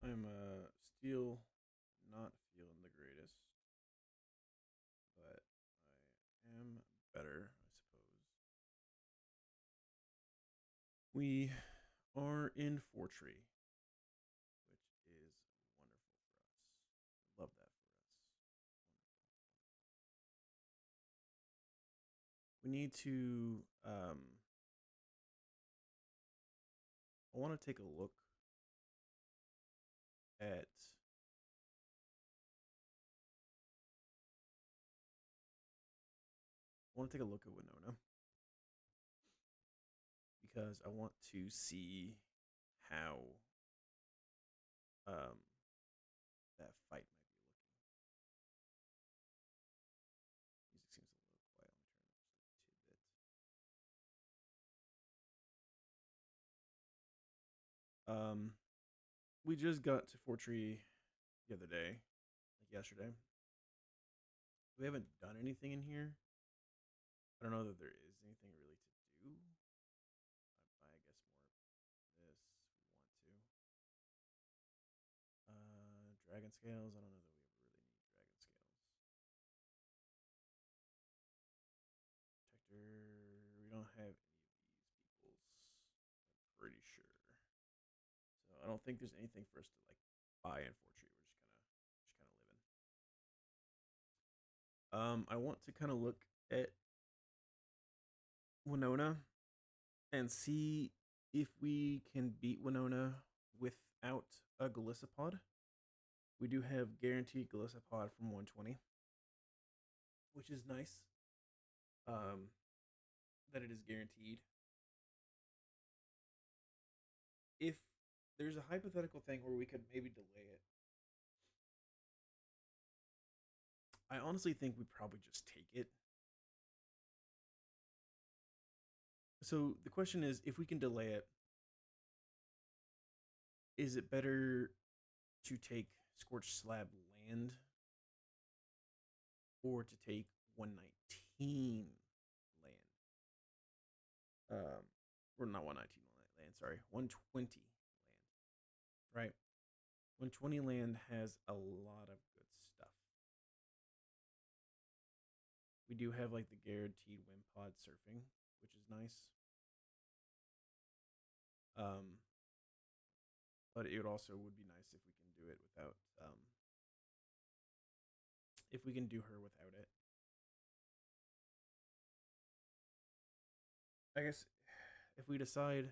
I'm still not feeling the greatest, but I am better, I suppose. We are in Fortree, which is wonderful for us. Love that for us. We need to. I want to take a look at. I want to take a look at Winona because I want to see how um that fight might be looking. Music seems a little quiet. Let me turn it up just a tidbit. We just got to Fortree the other day, like yesterday. We haven't done anything in here. I don't know that there is anything really to do. I guess more of this if we want to. Dragon scales. I don't know that we ever really need dragon scales. Protector. We don't have any of these peoples. I'm pretty sure. So I don't think there's anything for us to like buy in Fortree. We're just kind of living. I want to kind of look at Winona and see if we can beat Winona without a Galissapod. We do have guaranteed Galissapod from 120, which is nice. Um, that it is guaranteed. If there's a hypothetical thing where we could maybe delay it, I honestly think we probably just take it. So the question is, if we can delay it, is it better to take Scorched Slab Land or to take 119 land? Or not 119 land, sorry, 120 land, right? 120 land has a lot of good stuff. We do have like the guaranteed Wimpod surfing, which is nice. Um, but it would also would be nice if we can do it without if we can do her without it. I guess if we decide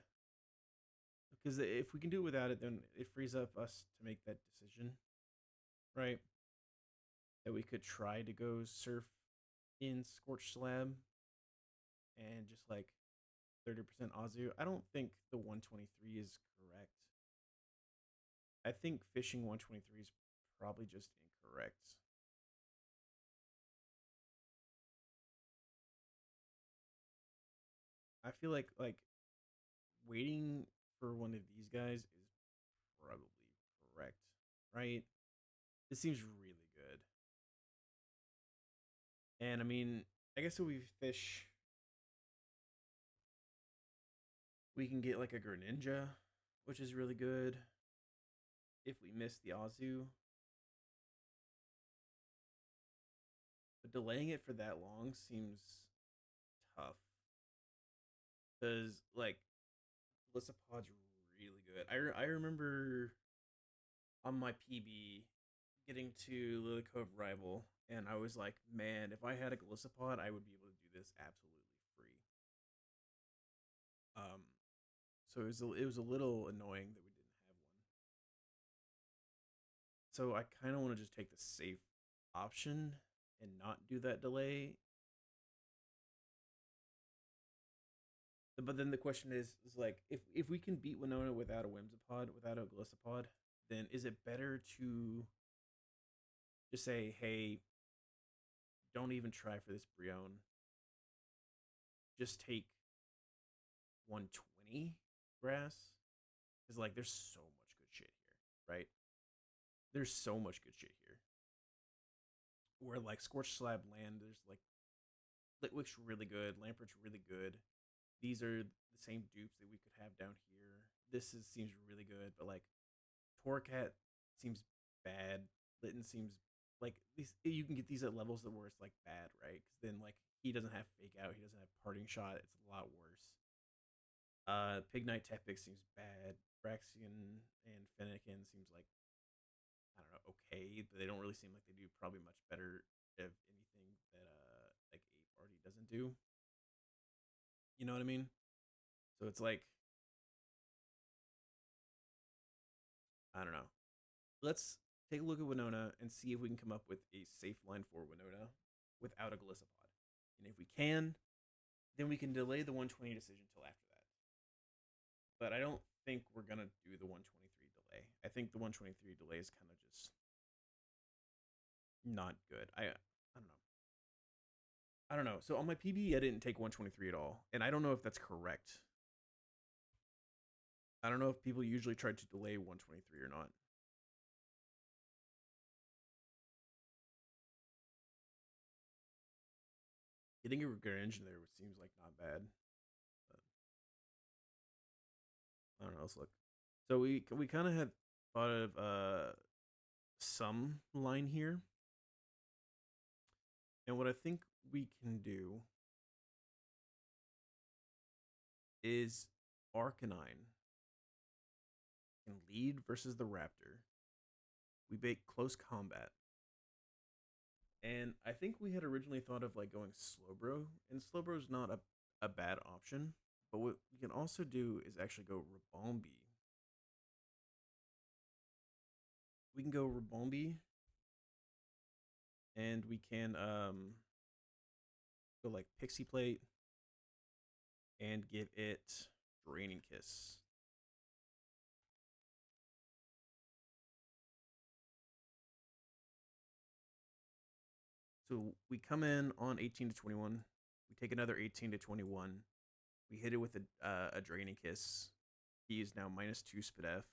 because if we can do it without it, then it frees up us to make that decision, right? That we could try to go surf in Scorched Slab and just like 30% Azu. I don't think the 123 is correct. I think fishing 123 is probably just incorrect. I feel like waiting for one of these guys is probably correct, right? It seems really good. And I mean, I guess if we fish, we can get like a Greninja, which is really good. If we miss the Azu, but delaying it for that long seems tough because like Blissapod's really good. I remember on my PB getting to Lily Cove Rival, and I was like, man, if I had a Galissapod, I would be able to do this absolutely free. Um, so it was a little annoying that we didn't have one. So I kind of want to just take the safe option and not do that delay. But then the question is like, if we can beat Winona without a Whimsipod, without a Galissapod, then is it better to just say, hey, don't even try for this Brion. Just take 120 grass. Because like there's so much good shit here, right? There's so much good shit here. Where like Scorched Slab Land, there's like Litwick's really good, Lampert's really good. These are the same dupes that we could have down here. Seems really good, but like Torcat seems bad. Litten seems like these. You can get these at levels that where it's like bad, right? Because then like he doesn't have fake out, he doesn't have parting shot. It's a lot worse. Pig Knight Tactics seems bad. Braxian and Fennekin seems like I don't know, okay, but they don't really seem like they do probably much better of anything that like Ape already doesn't do. You know what I mean? So it's like I don't know. Let's take a look at Winona and see if we can come up with a safe line for Winona without a Glisopod. And if we can, then we can delay the 120 decision till after that. But I don't think we're gonna do the 123 delay. I think the 123 delay is kind of just not good. I don't know. I don't know. So on my PB, I didn't take 123 at all, and I don't know if that's correct. I don't know if people usually try to delay 123 or not. Getting a good engine there seems like not bad. But I don't know. Let's look. So we kind of had thought of some line here, and what I think we can do is Arcanine can lead versus the Raptor. We bake close combat. And I think we had originally thought of like going Slowbro, and Slowbro's not a bad option. But what we can also do is actually go Rabombi. We can go Rabombi, and we can go like Pixie Plate and give it Draining Kiss. So we come in on 18 to 21. We take another 18 to 21. We hit it with a Draining Kiss. He is now -2 SpDef.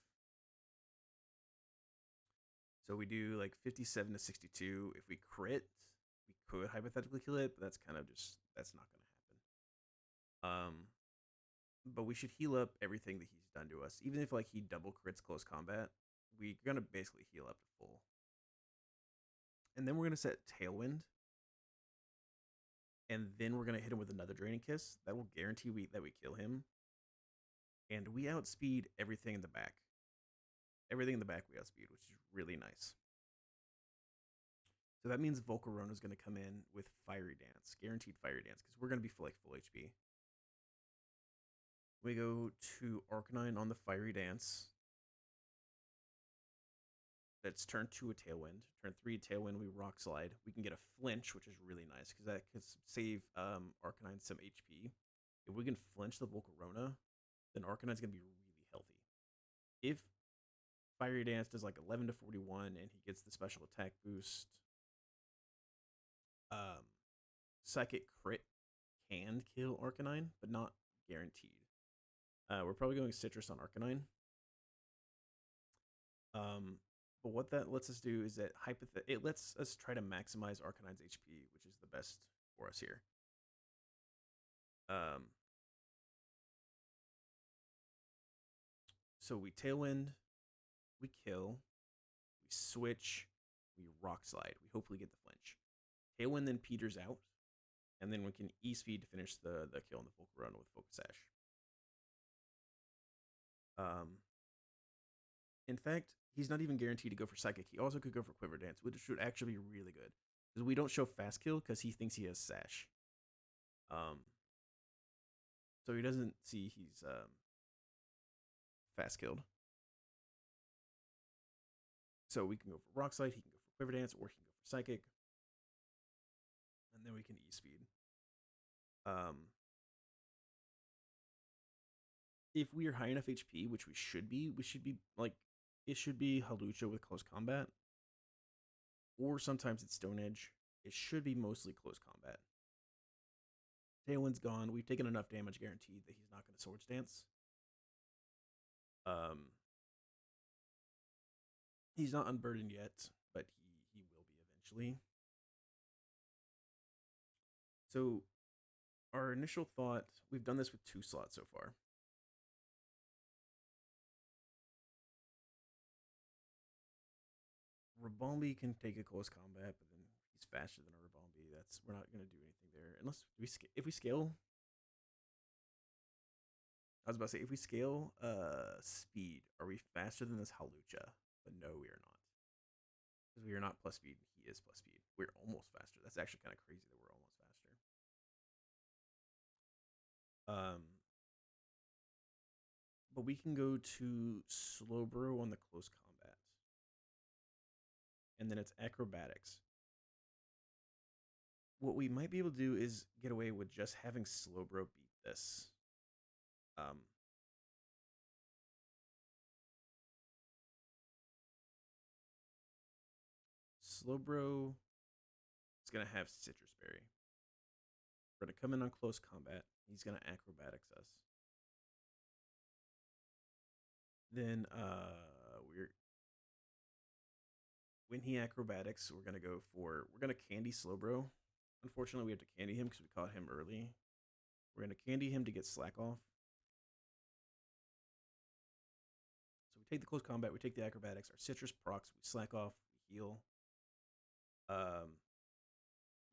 So we do like 57 to 62. If we crit, we could hypothetically kill it, but that's kind of just that's not going to happen. But we should heal up everything that he's done to us. Even if like he double crits close combat, we're gonna basically heal up to full. And then we're gonna set Tailwind, and then we're gonna hit him with another Draining Kiss. That will guarantee that we kill him. And we outspeed everything in the back. Everything in the back we outspeed, which is really nice. So that means Volcarona is going to come in with Fiery Dance, guaranteed Fiery Dance, because we're going to be full HP. We go to Arcanine on the Fiery Dance. That's turn 2 a Tailwind. Turn 3 Tailwind, we Rock Slide. We can get a Flinch, which is really nice, because that could save Arcanine some HP. If we can flinch the Volcarona, then Arcanine's going to be really healthy. If Fiery Dance does like 11 to 41 and he gets the special attack boost, Psychic Crit can kill Arcanine, but not guaranteed. We're probably going Citrus on Arcanine. But what that lets us do is that it lets us try to maximize Arcanine's HP, which is the best for us here. So we Tailwind, we kill, we switch, we Rock Slide. We hopefully get the flinch. Tailwind then peters out, and then we can E-Speed to finish the kill on the Volcarona with Focus Sash. In fact, he's not even guaranteed to go for Psychic. He also could go for Quiver Dance, which would actually be really good. Because we don't show Fast Kill because he thinks he has Sash. So he doesn't see he's Fast Killed. So we can go for Rock Slide, he can go for Quiver Dance, or he can go for Psychic. And then we can E-Speed. If we are high enough HP, which we should be like, it should be Halucha with close combat. Or sometimes it's Stone Edge. It should be mostly close combat. Tailwind's gone. We've taken enough damage guaranteed that he's not going to Swords Dance. He's not unburdened yet, but he will be eventually. So our initial thought, we've done this with 2 slots so far. Rabombi can take a close combat, but then he's faster than a Rabombi. That's we're not gonna do anything there unless if we scale. I was about to say if we scale speed, are we faster than this Halucha? But no, we are not because we are not plus speed. He is plus speed. We're almost faster. That's actually kind of crazy that we're almost faster. But we can go to Slowbro on the close combat, and then it's acrobatics. What we might be able to do is get away with just having Slowbro beat this. Um, Slowbro is gonna have Citrus Berry. We're gonna come in on close combat. He's gonna acrobatics us. Then we're when he acrobatics, we're gonna candy Slowbro. Unfortunately, we have to candy him because we caught him early. We're gonna candy him to get slack off. So we take the close combat, we take the acrobatics, our citrus procs, we slack off, we heal.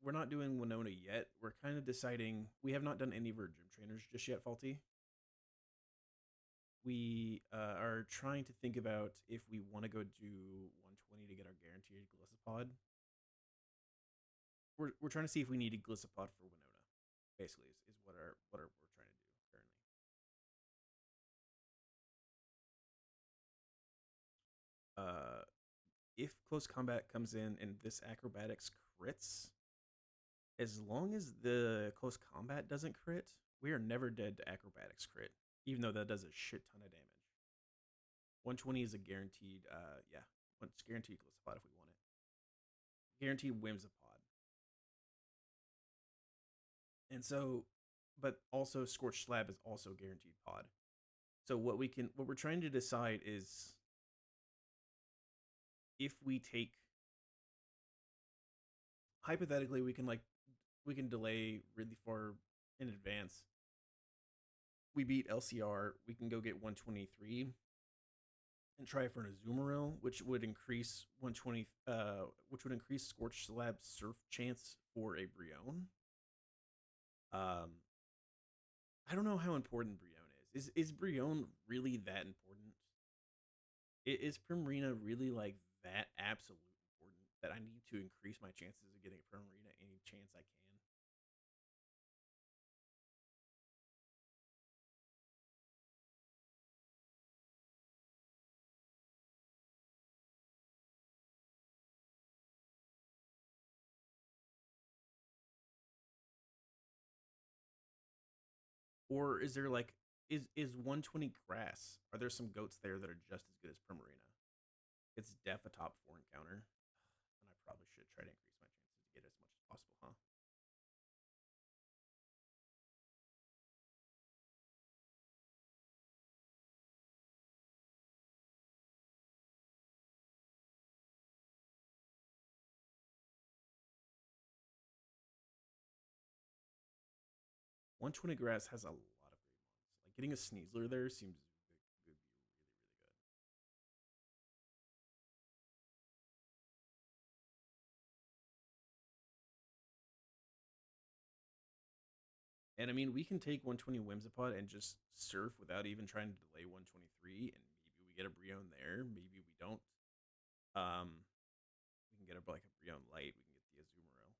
We're not doing Winona yet. We're kind of deciding. We have not done any of our gym trainers just yet, Faulty. We are trying to think about if we want to go do 120 to get our guaranteed Glisopod. We're trying to see if we need a Glisopod for Winona. Basically, is what we're trying to do currently. If close combat comes in and this acrobatics crits, as long as the close combat doesn't crit, we are never dead to acrobatics crit, even though that does a shit ton of damage. 120 is a guaranteed, yeah, it's guaranteed Glisopod if we want it. Guaranteed Whimsipod. And so, but also Scorched Slab is also guaranteed pod. So what we're trying to decide is if we take, hypothetically, we can delay really far in advance. We beat LCR, we can go get 123 and try for an Azumarill, which would increase 120, which would increase Scorched Slab's surf chance for a Brion. I don't know how important Brion is. Is Brion really that important? Is Primarina really like that absolute important that I need to increase my chances of getting a Primarina any chance I can? Or is there like is 120 grass? Are there some goats there that are just as good as Primarina? It's def a top 4 encounter. And I probably should try to increase my chances to get as much as possible, huh? One 20 grass has a lot of great ones. Like getting a Sneasler there seems could be really, really good. And I mean, we can take 120 Whimsipod and just surf without even trying to delay 123, and maybe we get a Brion there. Maybe we don't. Um, we can get a like a Brion light. We can get the Azumarill.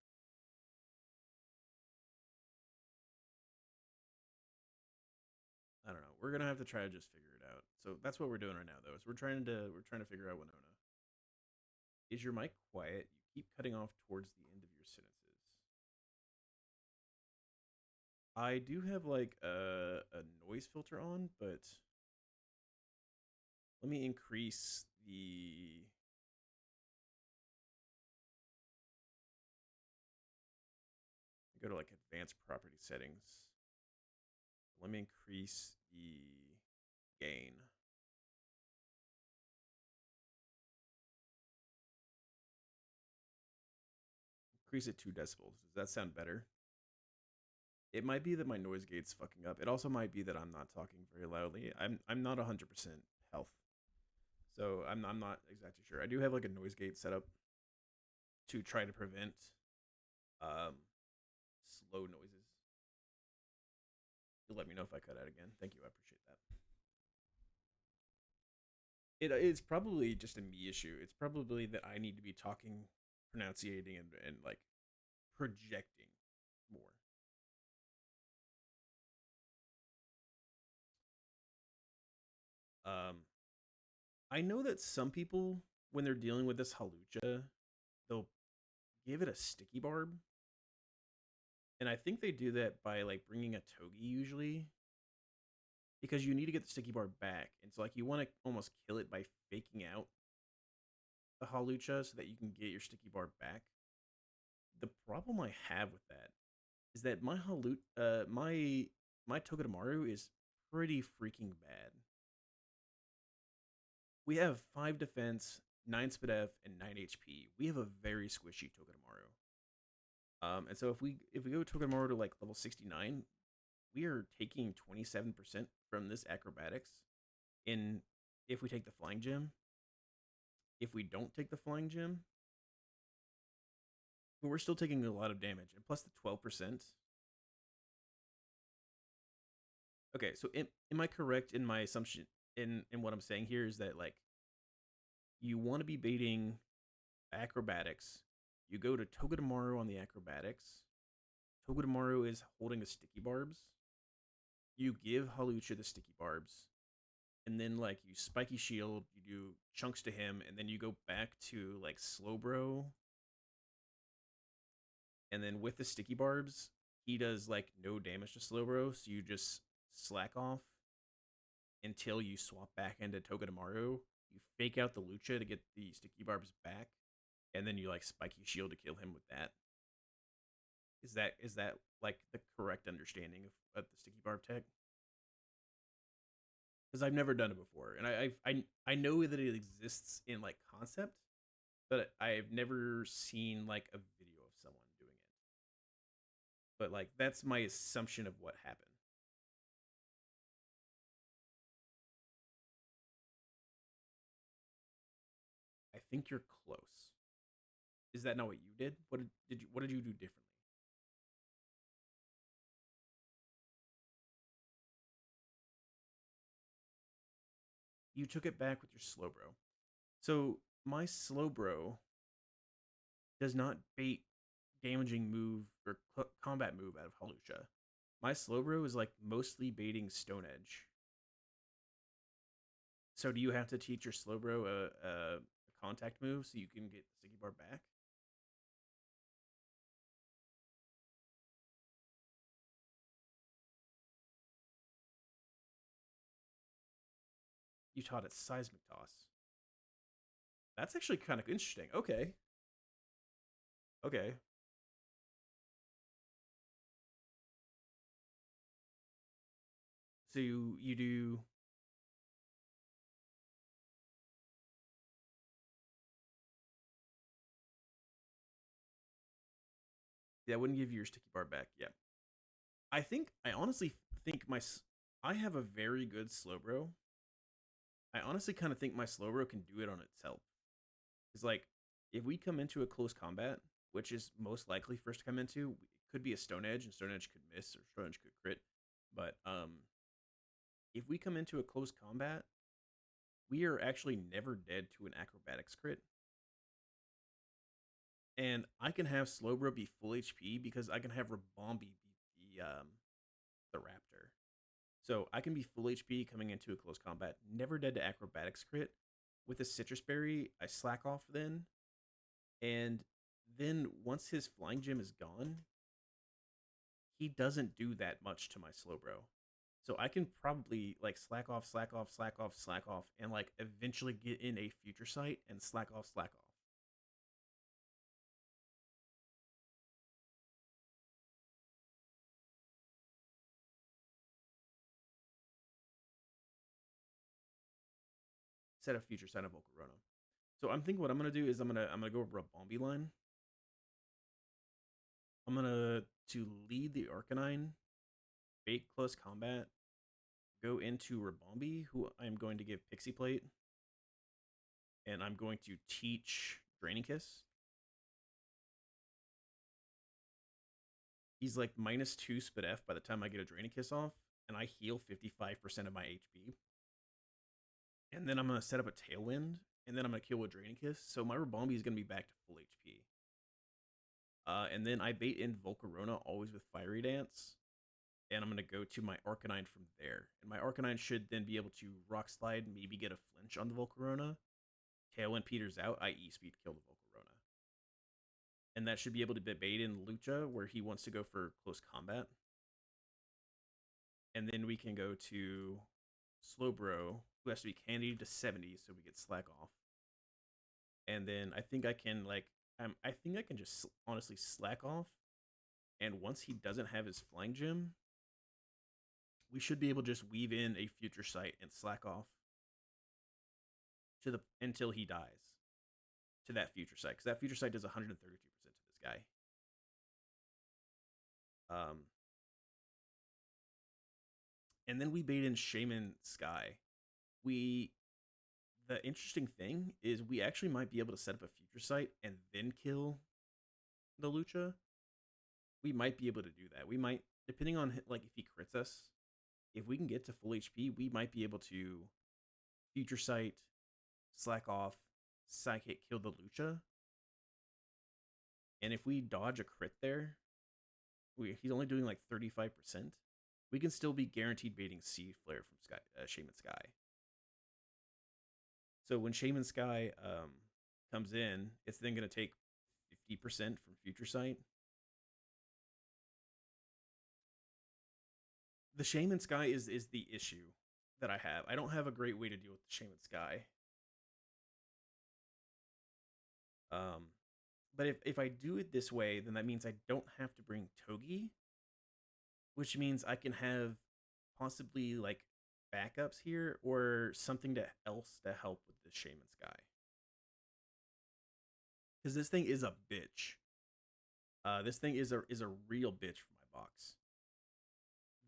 I don't know. We're gonna have to try to just figure it out. So that's what we're doing right now, though. Is we're trying to figure out Winona. Is your mic quiet? You keep cutting off towards the end of your sentences. I do have like a noise filter on, but let me increase the. Go to like advanced property settings. Let me increase the gain. Increase it 2 decibels. Does that sound better? It might be that my noise gate's fucking up. It also might be that I'm not talking very loudly. I'm not 100% health, So I'm not exactly sure. I do have like a noise gate set up to try to prevent um, slow noises. You'll let me know if I cut out again. Thank you. I appreciate that. It's probably just a me issue. It's probably that I need to be talking, pronunciating, and like projecting more. Um, I know that some people, when they're dealing with this halucha, they'll give it a sticky barb, and I think they do that by like bringing a togi usually, because you need to get the sticky barb back, and so like you want to almost kill it by faking out the halucha so that you can get your sticky barb back. The problem I have with that is that my Togedemaru is pretty freaking bad. We have 5 defense, 9 SPDF, and 9 HP. We have a very squishy Togedemaru. And so if we go Togedemaru to like level 69, we are taking 27% from this acrobatics. In if we take the flying gem, if we don't take the flying gem, we're still taking a lot of damage. And plus the 12%. Okay, so am I correct in my assumption in what I'm saying here is that like you want to be baiting acrobatics. You go to Togedemaru on the acrobatics. Togedemaru is holding the sticky barbs. You give Halucha the sticky barbs. And then like you spiky shield, you do chunks to him, and then you go back to like Slowbro. And then with the sticky barbs, he does like no damage to Slowbro, so you just slack off until you swap back into Togedemaru. You fake out the Lucha to get the sticky barbs back, and then you like spiky shield to kill him with that. Is that like the correct understanding of the sticky barb tech? Because I've never done it before, and I know that it exists in like concept, but I've never seen like a video of someone doing it. But like that's my assumption of what happened. I think you're close. Is that not what you did? What did you do differently? You took it back with your slow bro. So my slow bro does not bait damaging move or combat move out of Halusha. My slow bro is like mostly baiting Stone Edge. So do you have to teach your slow bro a contact move so you can get the sticky bar back? You taught it seismic toss. That's actually kind of interesting. Okay, okay. So you do. Yeah, I wouldn't give you your sticky bar back. Yeah, I honestly think I have a very good slow bro. I honestly kind of think my slow bro can do it on itself. It's like if we come into a close combat, which is most likely first to come into, it could be a Stone Edge, and Stone Edge could miss or Stone Edge could crit. But if we come into a close combat, we are actually never dead to an acrobatics crit. And I can have Slowbro be full HP because I can have Rabombi be the Raptor. So I can be full HP coming into a close combat, never dead to acrobatics crit. With a citrus berry, I slack off and then once his flying gem is gone, he doesn't do that much to my slow bro. So I can probably like slack off, slack off, slack off, slack off, and like eventually get in a future sight and slack off, slack off. Set a future sight of Volcarona. So I'm thinking what I'm gonna do is I'm gonna go Rabombi line. I'm gonna to lead the Arcanine, bait close combat, go into Rabombi, who I'm going to give Pixie Plate, and I'm going to teach Draining Kiss. He's like -2 Spit F by the time I get a Draining Kiss off, and I heal 55% of my HP. And then I'm gonna set up a Tailwind, and then I'm gonna kill with Draining Kiss. So my Rabombi is gonna be back to full HP. And then I bait in Volcarona always with Fiery Dance, and I'm gonna go to my Arcanine from there. And my Arcanine should then be able to Rock Slide, maybe get a flinch on the Volcarona. Tailwind peters out, I E-speed kill the Volcarona. And that should be able to bait in Lucha, where he wants to go for close combat. And then we can go to Slowbro, who has to be candied to 70, so we get Slack off. And then I think I can I think I can just honestly Slack off. And once he doesn't have his Flying Gym, we should be able to just weave in a Future Sight and Slack off to the until he dies to that Future Sight, because that Future Sight does 132% to this guy. And then we bait in Shaman Sky. The interesting thing is we actually might be able to set up a Future Sight and then kill the Lucha. We might be able to do that. We might, depending on like if he crits us, if we can get to full HP, we might be able to Future Sight, Slack off, Psychic, kill the Lucha. And if we dodge a crit there, he's only doing like 35%. We can still be guaranteed baiting Seed Flare from Shaman Sky. So when Shaman Sky comes in, it's then going to take 50% from Future Sight. The Shaman Sky is the issue that I have. I don't have a great way to deal with the Shaman Sky. But if I do it this way, then that means I don't have to bring Togi, which means I can have possibly like backups here or something else to help with the Shaman Sky. Because this thing is a bitch. This thing is a real bitch for my box.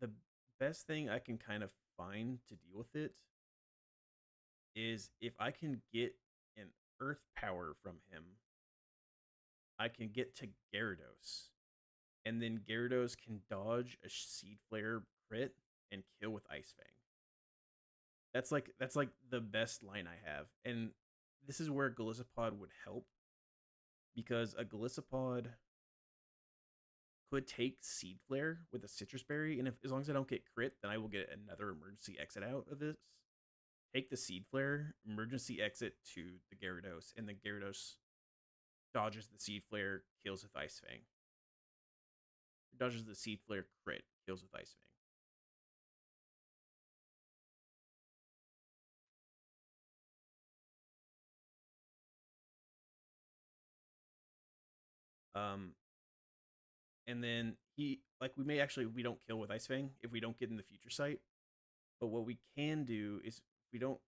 The best thing I can kind of find to deal with it is if I can get an Earth Power from him, I can get to Gyarados, and then Gyarados can dodge a Seed Flare crit and kill with Ice Fang. That's like the best line I have, and this is where Golisopod would help, because a Golisopod could take Seed Flare with a Citrus Berry, and as long as I don't get crit, then I will get another emergency exit out of this. Take the Seed Flare, emergency exit to the Gyarados, and the Gyarados dodges the Seed Flare, kills with Ice Fang. Dodges the Seed Flare, crit, kills with Ice Fang. And then we don't kill with Ice Fang if we don't get in the Future Sight. But what we can do is if we don't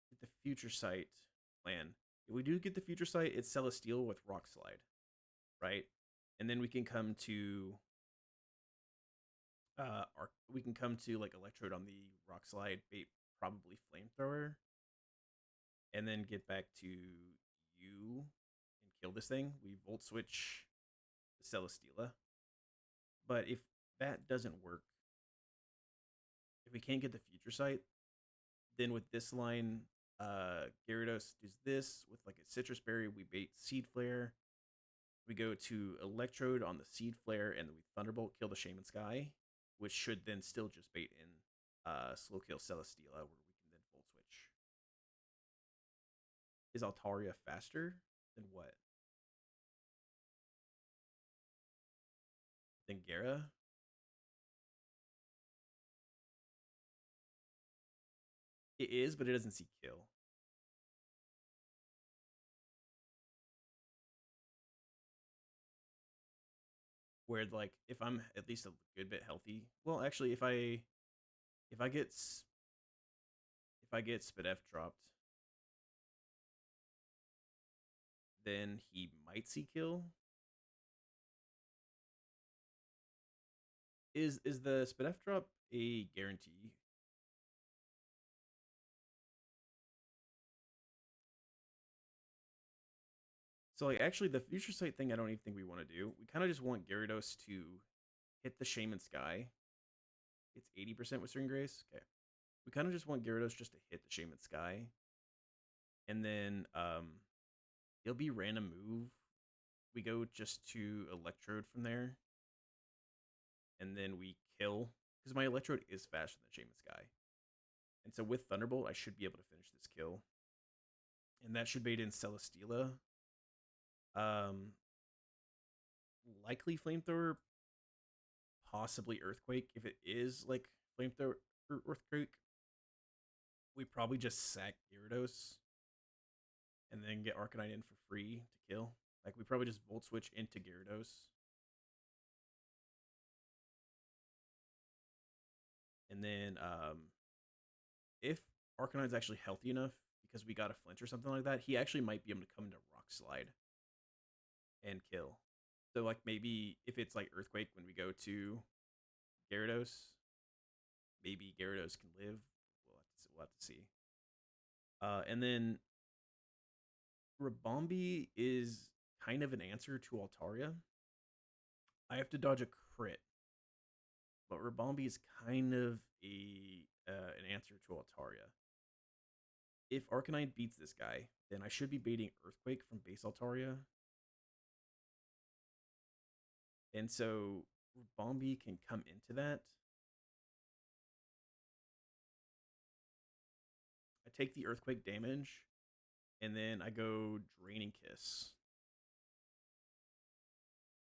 get the Future Sight plan, if we do get the Future Sight, it's Celesteal with Rock Slide, right? And then we can come to like Electrode on the Rock Slide, bait probably Flamethrower, and then get back to you and kill this thing. We Volt Switch the Celesteela. But if that doesn't work, if we can't get the Future Sight, then with this line, Gyarados does this with like a Citrus Berry. We bait Seed Flare. We go to Electrode on the Seed Flare, and then we Thunderbolt, kill the Shaman Sky, which should then still just bait in Slow Kill Celesteela, where we can then Volt Switch. Is Altaria faster than what? Than Gara? It is, but it doesn't see kill. Where like if I'm at least a good bit healthy, well, actually, if I get Spit F dropped, then he might see kill. Is the Spit F drop a guarantee? So like actually the future sight thing I don't even think we want to do. We kind of just want Gyarados to hit the Shaman Sky. It's 80% Whispering Grace. Okay. We kind of just want Gyarados just to hit the Shaman Sky. And then it'll be random move. We go just to Electrode from there. And then we kill. Because my Electrode is faster than Shaman Sky. And so with Thunderbolt, I should be able to finish this kill. And that should bait in Celesteela. Um, Likely Flamethrower, possibly Earthquake. If it is like Flamethrower or Earthquake, we probably just sack Gyarados and then get Arcanine in for free to kill. Like we probably just Volt Switch into Gyarados. And then if Arcanine's actually healthy enough, because we got a flinch or something like that, he actually might be able to come into Rock Slide and kill. So like maybe if it's like Earthquake when we go to Gyarados, maybe Gyarados can live. We'll have to see. And then Rabombi is kind of an answer to Altaria. I have to dodge a crit, but Rabombi is kind of an answer to Altaria. If Arcanine beats this guy, then I should be baiting Earthquake from base Altaria. And so Rabombi can come into that. I take the Earthquake damage, and then I go Draining Kiss.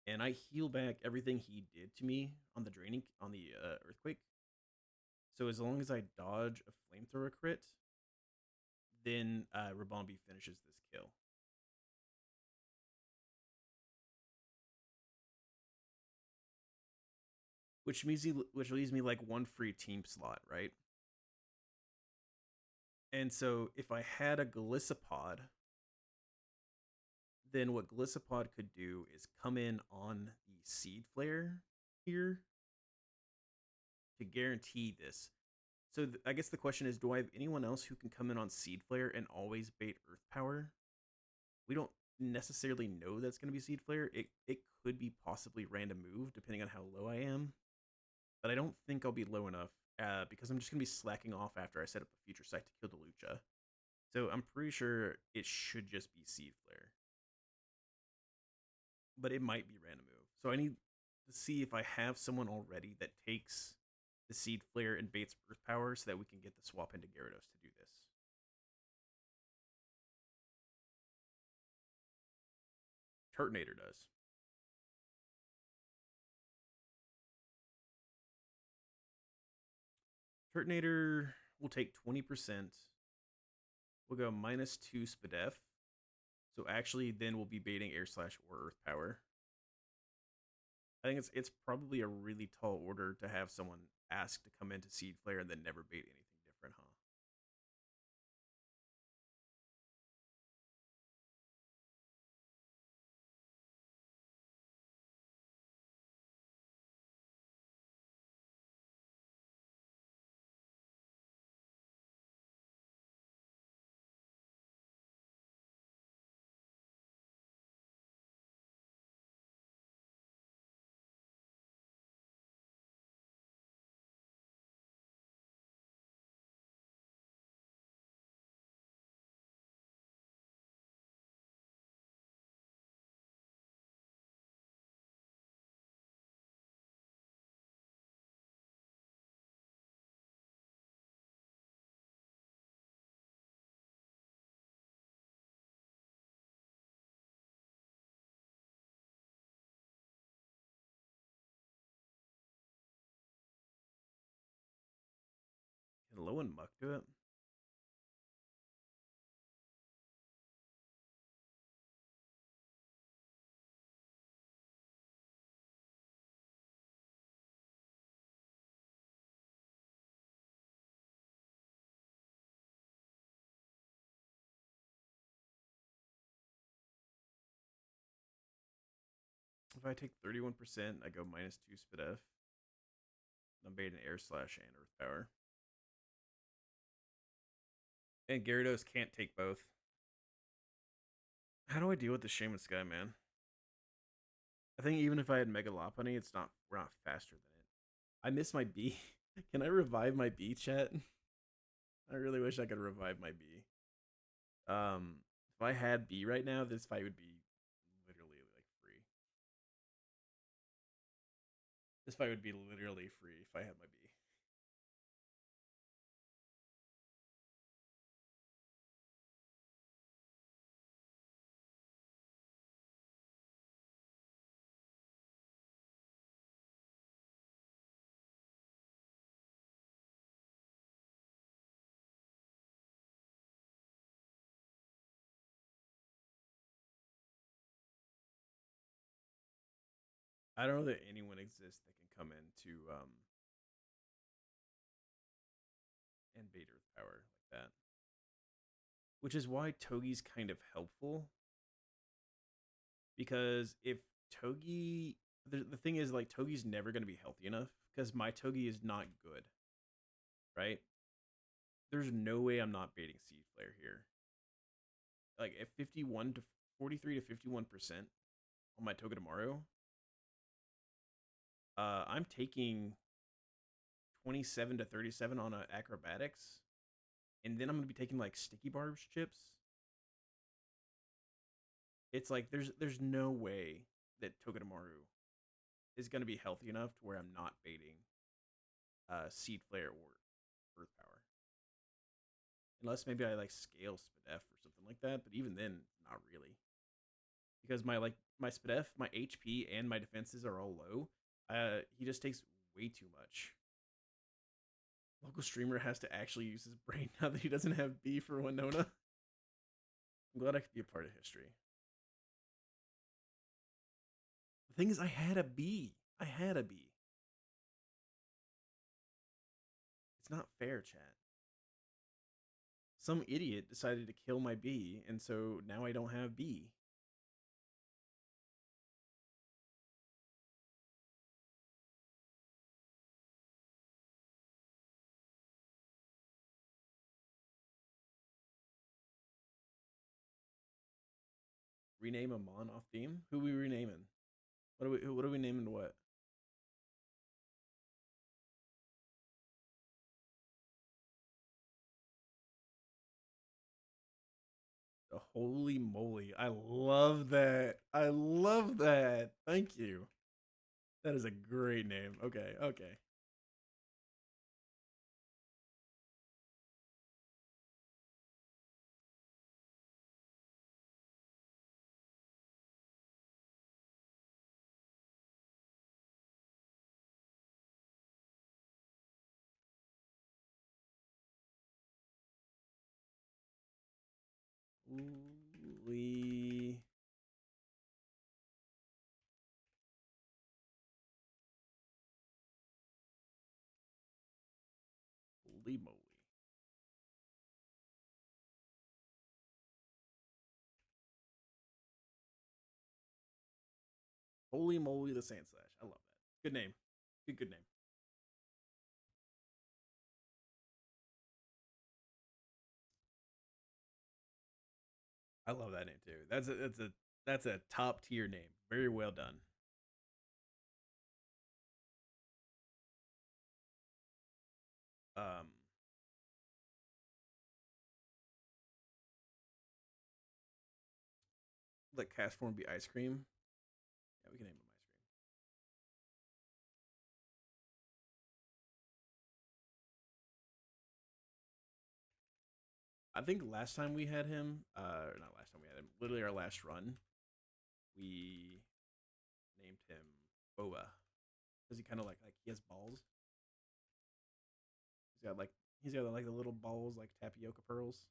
And I heal back everything he did to me on the Earthquake. So as long as I dodge a Flamethrower crit, then Rabombi finishes this kill. Which leaves me like one free team slot, right? And so if I had a Gliscopod, then what Gliscopod could do is come in on the Seed Flare here to guarantee this. So I guess the question is, do I have anyone else who can come in on Seed Flare and always bait Earth Power? We don't necessarily know that's going to be Seed Flare. It could be possibly Random Move, depending on how low I am. But I don't think I'll be low enough because I'm just going to be slacking off after I set up a Future Sight to kill the Lucha. So I'm pretty sure it should just be Seed Flare. But it might be Random Move. So I need to see if I have someone already that takes the Seed Flare and baits Earth Power so that we can get the swap into Gyarados to do this. Turtonator does. Turtonator will take 20%. We'll go -2 Spadef. So actually, then we'll be baiting Air Slash or Earth Power. I think it's probably a really tall order to have someone ask to come into Seed Flare and then never bait anything different, huh? Can Low and Muck do it? If I take 31%, I go -2 Spadef. I'm baiting Air Slash and Earth Power. And Gyarados can't take both. How do I deal with the Shaman Sky, man? I think even if I had Mega Lopunny, we're not faster than it. I miss my B. Can I revive my B, chat? I really wish I could revive my B. If I had B right now, this fight would be literally like free. This fight would be literally free if I had my B. I don't know that anyone exists that can come into invade Earth power like that. Which is why Togi's kind of helpful because if Togi, the thing is like Togi's never going to be healthy enough because my Togi is not good, right? There's no way I'm not baiting Seed Flare here. Like at 51 to 43 to 51% on my Togedemaru, I'm taking 27 to 37 on a acrobatics, and then I'm gonna be taking like sticky barbs chips. It's like there's no way that Togedemaru is gonna be healthy enough to where I'm not baiting Seed Flare or Earth Power. Unless maybe I like scale Spadef or something like that, but even then, not really. Because my Spadef, my HP and my defenses are all low. He just takes way too much. Local streamer has to actually use his brain now that he doesn't have B for Winona. I'm glad I could be a part of history. The thing is, I had a B. I had a B. It's not fair, chat. Some idiot decided to kill my B, and so now I don't have B. Rename a Mon off theme? Who we renaming? What are we naming what? Holy moly. I love that. I love that. Thank you. That is a great name. Okay, okay. Holy. Holy moly. Holy moly, the Sand Slash. I love that. Good name. Good name. I love that name too. That's a top tier name. Very well done. Um, let Castform be ice cream. Yeah, we can name him ice cream. I think last time we had him, not last time we had him, literally our last run, we named him Boba because he kind of like he has balls. He's got like the little balls like tapioca pearls.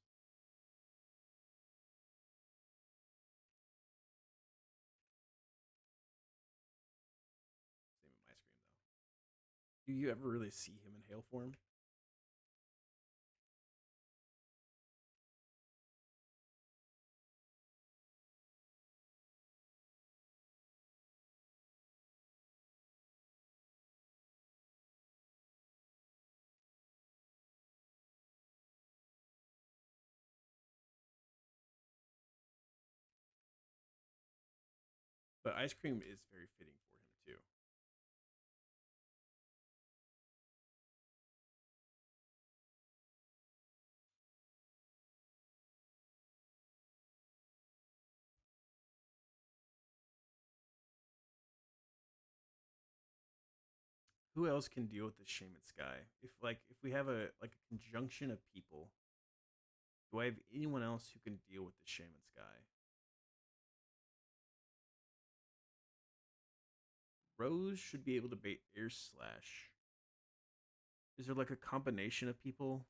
Let's name him ice cream though. Do you ever really see him in hail form? but ice cream is very fitting for him too. Who else can deal with the shaman sky? If we have a like a conjunction of people, do I have anyone else who can deal with the shaman sky? Rose should be able to bait air slash. Is there like a combination of people?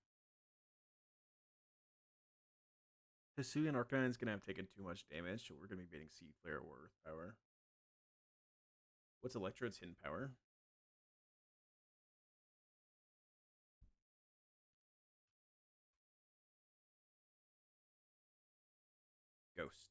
Hisui and Arcanine's gonna have taken too much damage, so we're gonna be baiting Seed Flare or Earth Power. What's Electrode's hidden power? Ghost.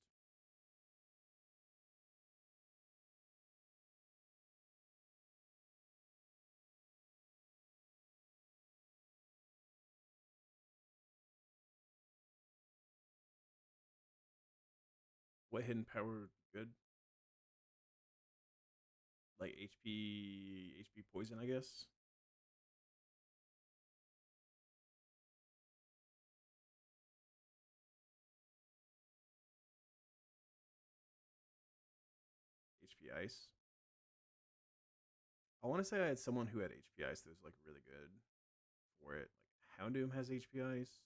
What hidden power would be good? Like HP poison, I guess. HP ice. I want to say I had someone who had HP ice that was like really good for it. Like Houndoom has HP ice.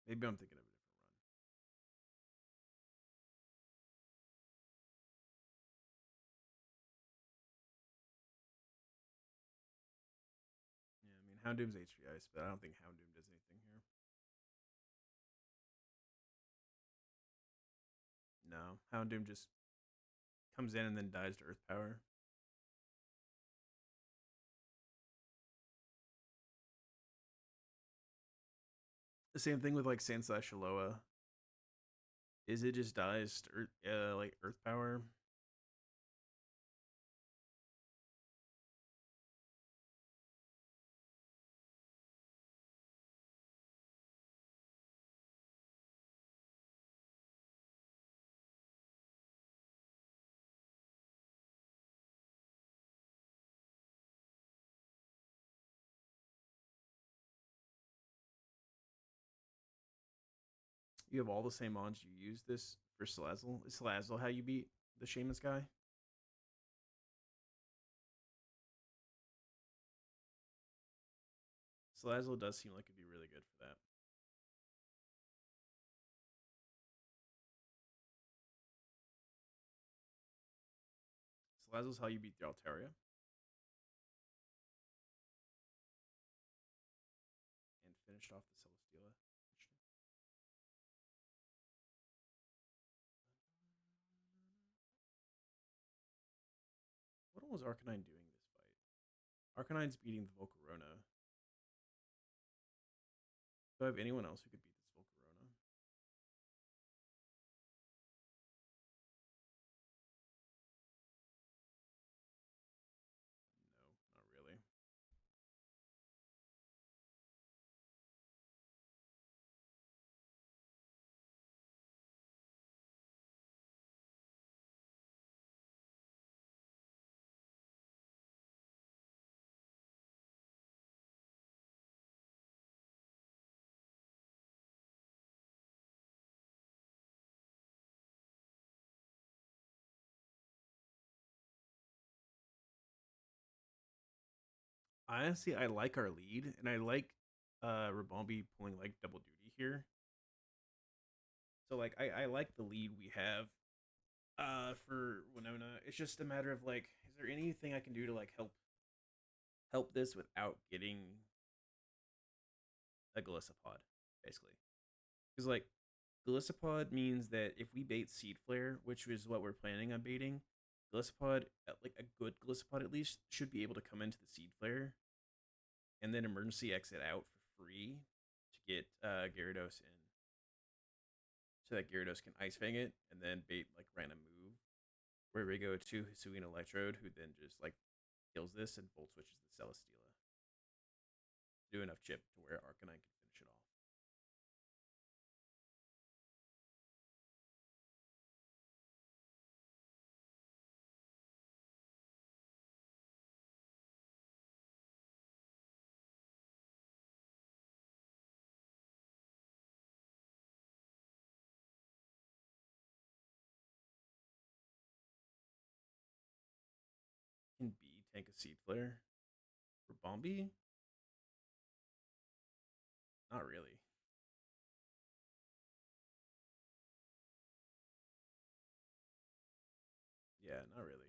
Maybe I'm thinking of a different run. Yeah, I mean Houndoom's HP ice, but I don't think Houndoom does anything here. No, Houndoom just comes in and then dies to Earth Power. The same thing with like Sand Slash Alola. Is it just dies to like Earth Power? You have all the same mons you use this for Salazzle. Is Salazzle how you beat the Shaman's guy? Salazzle does seem like it'd be really good for that. Salazzle's how you beat the Altaria and finished off the Celesteela. What was Arcanine doing this fight? Arcanine's beating the Volcarona. Do I have anyone else who could beat this Volcarona? No, not really. Honestly, I like our lead, and I like Rabombi pulling like double duty here. So like I like the lead we have for Winona. It's just a matter of like, is there anything I can do to like help this without getting a Galissapod, basically? Because like Galissapod means that if we bait Seed Flare, which is what we're planning on baiting, Galissapod, like a good Galissapod at least, should be able to come into the Seed Flare and then emergency exit out for free to get Gyarados in, so that Gyarados can Ice Fang it and then bait like random move where we go to Hisuian Electrode, who then just like kills this and Volt switches the Celesteela. Do enough chip to where Arcanine can finish it off. tank a seed flare for Bombi? Not really. Yeah, not really.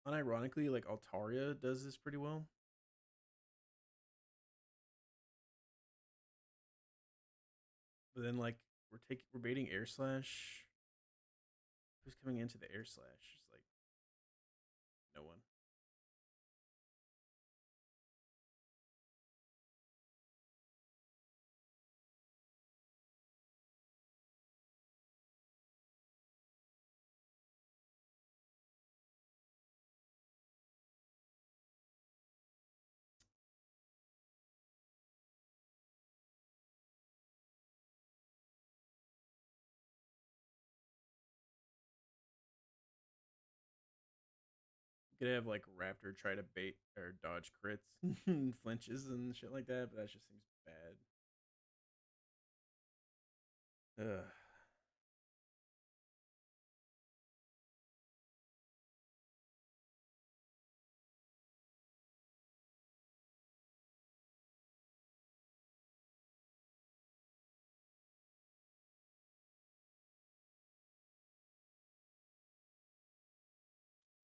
Unironically, like Altaria does this pretty well. But then like we're baiting air slash. Who's coming into the air slash? It's like no one. You could have like Raptor try to bait or dodge crits and flinches and shit like that, but that just seems bad. Ugh.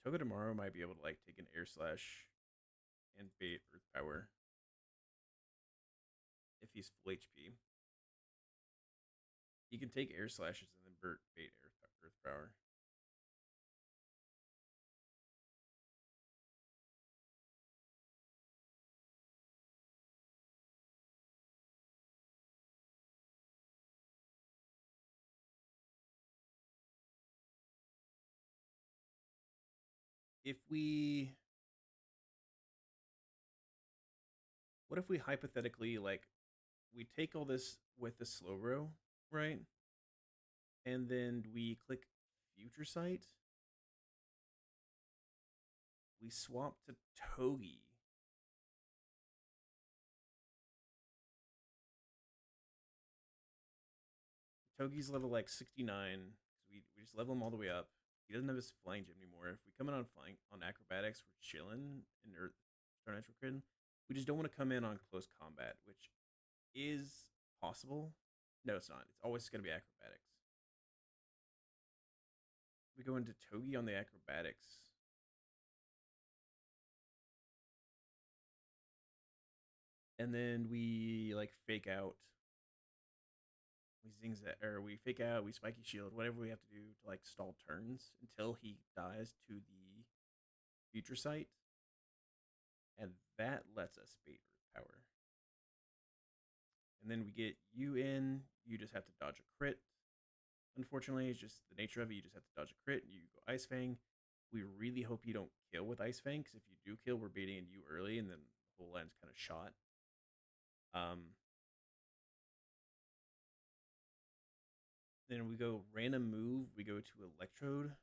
Toga tomorrow might be able to like take an air slash and bait Earth Power if he's full HP. He can take air slashes and then bait Earth Power. If we, what if we hypothetically like we take all this with the slow row, right? And then we click Future Sight. We swap to Togi. Togi's level like 69. We just level him all the way up. He doesn't have his flying gym anymore. If we come in on flying on acrobatics, we're chilling in Earth Supernatural Crit. We just don't want to come in on close combat, which is possible. No, it's not. It's always going to be acrobatics. We go into Togi on the acrobatics. And then we like fake out. We zigzag or we fake out, we spiky shield, whatever we have to do to like stall turns until he dies to the future sight. And that lets us bait Earth Power. And then we get you in, you just have to dodge a crit. Unfortunately, it's just the nature of it. You just have to dodge a crit. You go Ice Fang. We really hope you don't kill with Ice Fang, because if you do kill, we're baiting you early, and then the whole line's kind of shot. Then we go random move. We go to Electrode,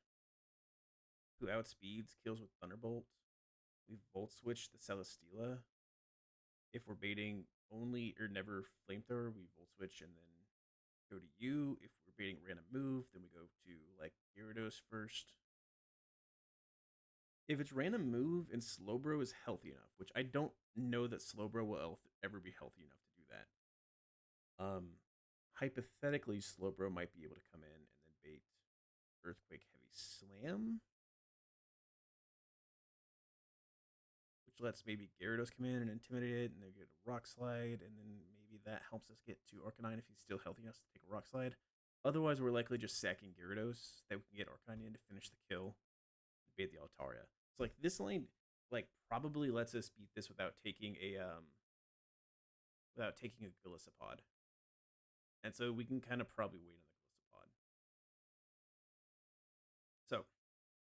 who outspeeds, kills with Thunderbolt. We Volt Switch the Celesteela. If we're baiting only or never Flamethrower, we Volt Switch and then go to you. If we're baiting random move, then we go to like Gyarados first. If it's random move and Slowbro is healthy enough, which I don't know that Slowbro will ever be healthy enough to do that. Hypothetically, Slowbro might be able to come in and then bait Earthquake Heavy Slam, which lets maybe Gyarados come in and intimidate it, and they get a Rock Slide, and then maybe that helps us get to Arcanine if he's still healthy enough to take a Rock Slide. Otherwise, we're likely just sacking Gyarados that we can get Arcanine in to finish the kill, and bait the Altaria. So like this lane, like probably lets us beat this without taking a Golisopod, and so we can kind of probably wait on the Golisopod. So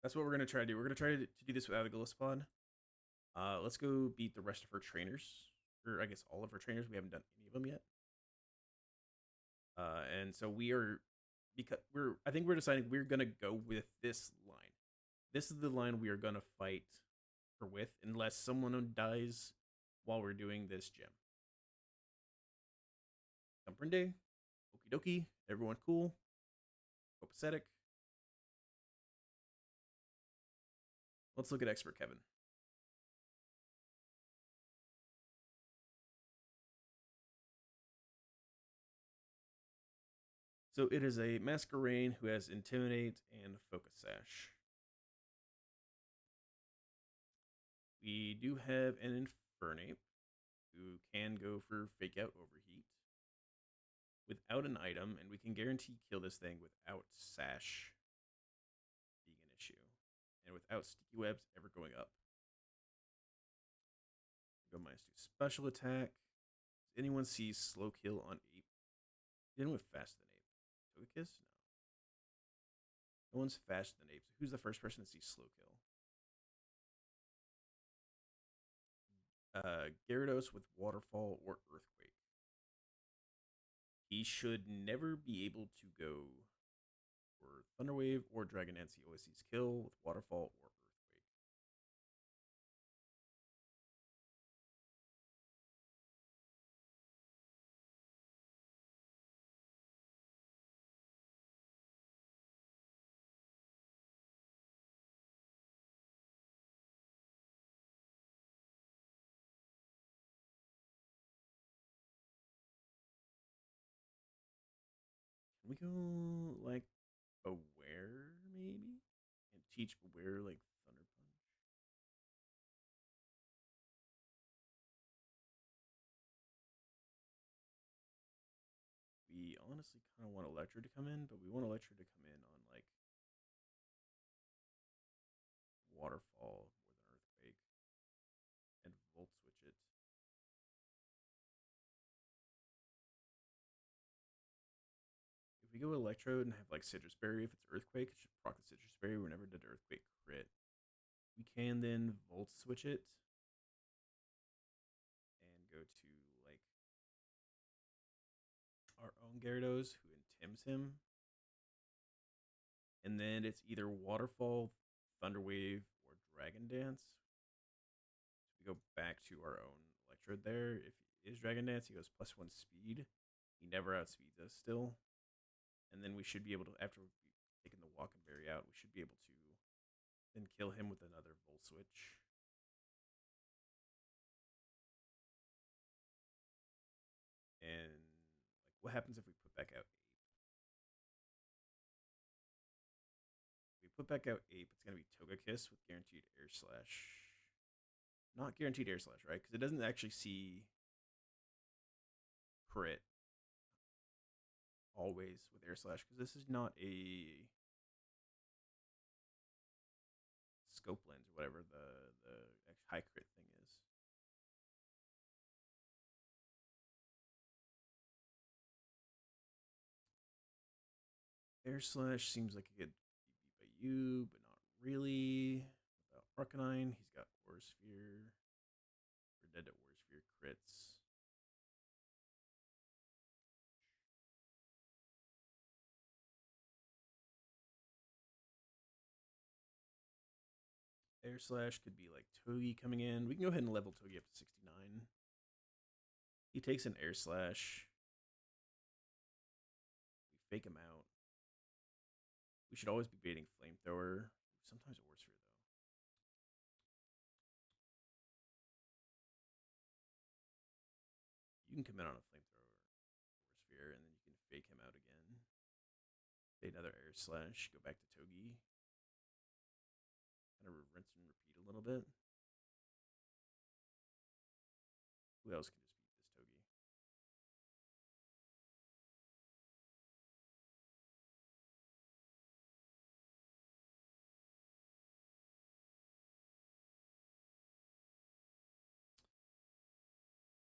that's what we're gonna try to do. We're gonna try to do this without a Golisopod. Let's go beat the rest of her trainers, or I guess all of her trainers. We haven't done any of them yet. And so we are, because I think we're deciding we're gonna go with this line. This is the line we are gonna fight for with, unless someone dies while we're doing this gym. Comprende? Okie dokie. Everyone cool? Copacetic. Let's look at expert Kevin. So it is a masquerade who has intimidate and focus sash. We do have an Infernape who can go for fake out overheat without an item, and we can guarantee kill this thing without sash being an issue, and without sticky webs ever going up. Go -2 special attack. Does anyone see slow kill on ape? Anyone with faster than ape? Togekiss? No. No one's faster than ape. So who's the first person to see slow kill? Gyarados with waterfall or earthquake. He should never be able to go for Thunderwave or Dragon Dance. He always sees kill with waterfall or earthquake. Can we go like Beware maybe? And teach Beware like Thunder Punch? We honestly kind of want Electro to come in, but we want Electro to come in on like Waterfall more than Earthquake and Volt Switch it. If we go Electro and have like Citrus Berry, if it's Earthquake, it should proc the Citrus Berry. We never did Earthquake crit. We can then Volt Switch it and go to like our own Gyarados who intims him. And then it's either Waterfall, Thunder Wave, or Dragon Dance. So we go back to our own Electrode there. If he is Dragon Dance, he goes +1 speed. He never outspeeds us still. And then we should be able to, after we've taken the Walk and Berry out, we should be able to then kill him with another Volt Switch. And like, what happens if we put back out Ape? If we put back out Ape, it's gonna be Togekiss with guaranteed Air Slash. Not guaranteed Air Slash, right? Because it doesn't actually see crit always with Air Slash, because this is not a scope lens or whatever the high crit thing is. Air Slash seems like it could be beat by you, but not really. Without Arcanine, he's got Aura Sphere. Or dead to Aura Sphere crits. Air Slash could be like Togi coming in. We can go ahead and level Togi up to 69. He takes an Air Slash. We fake him out. We should always be baiting Flamethrower. Sometimes Aura Sphere, though. You can come in on a Flamethrower Aura Sphere, and then you can fake him out again. Say another Air Slash. Go back to Togi. Kind of rinse and repeat a little bit. Who else can just beat this Togi?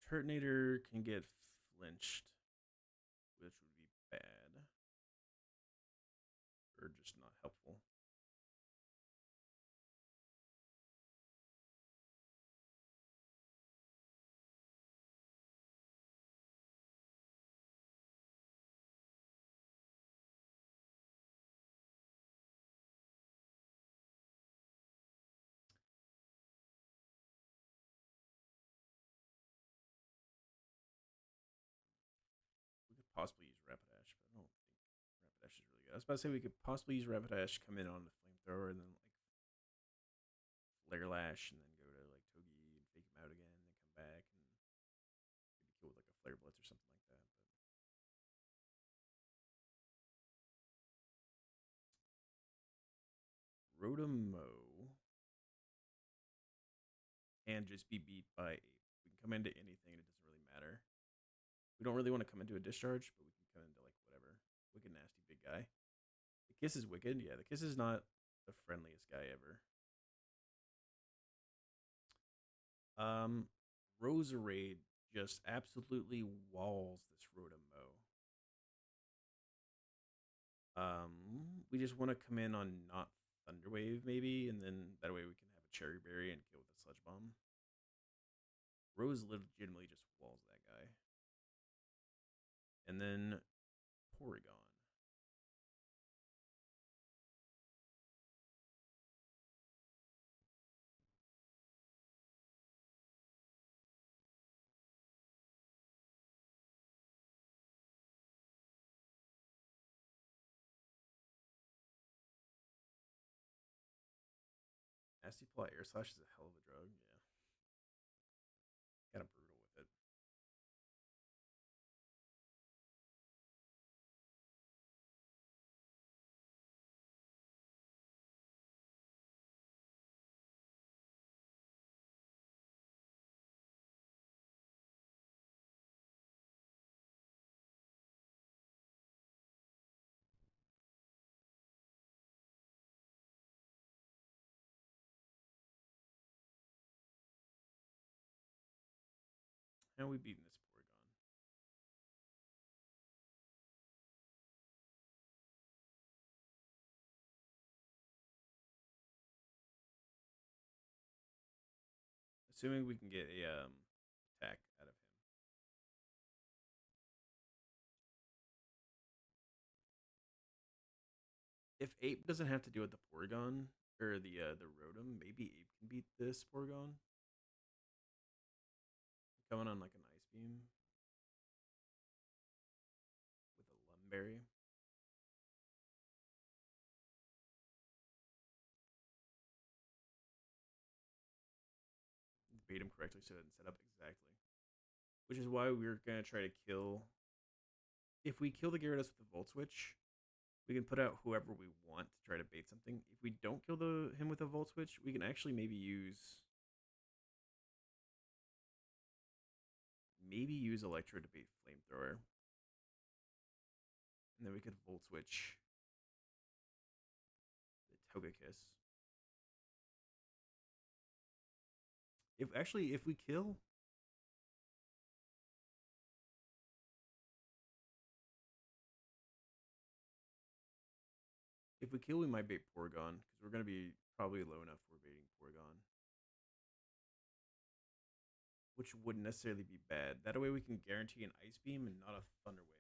Turtonator can get flinched, which would be bad. Or just not helpful. We could possibly use Rapidash, but I don't think Rapidash is really good. I was about to say we could possibly use Rapidash, come in on the Flamethrower, and then like Flare Lash and then go to like Togi and fake him out again and then come back and maybe kill with like a Flare Blitz or something like that. But Rotom-Mo can just be beat by Ape. We can come into anything and it doesn't really matter. We don't really want to come into a Discharge, but we can come into like whatever. Wicked Nasty big guy. The Kiss is wicked. Yeah, the Kiss is not the friendliest guy ever. Um, Roserade just absolutely walls this Rotom-Mo. We just want to come in on not Thunderwave maybe, and then that way we can have a Cherry Berry and kill with a Sludge Bomb. Rose legitimately just walls that guy. And then Porygon. Nasty Plot Air Slash is a hell of a drug. Yeah. Kind of brutal with it. How are we beating this Porygon? Assuming we can get a attack out of him. If Ape doesn't have to deal with the Porygon or the Rotom, maybe Ape can beat this Porygon. Coming on like an Ice Beam with a Lumberry. Bait him correctly so it didn't set up exactly. Which is why we're gonna try to kill. If we kill the Gyarados with the Volt Switch, we can put out whoever we want to try to bait something. If we don't kill him with a Volt Switch, we can actually maybe use Electro to bait Flamethrower, and then we could Volt Switch the Togekiss. If we kill, we might bait Porygon because we're gonna be probably low enough for baiting Porygon, which wouldn't necessarily be bad. That way we can guarantee an Ice Beam and not a Thunder Wave.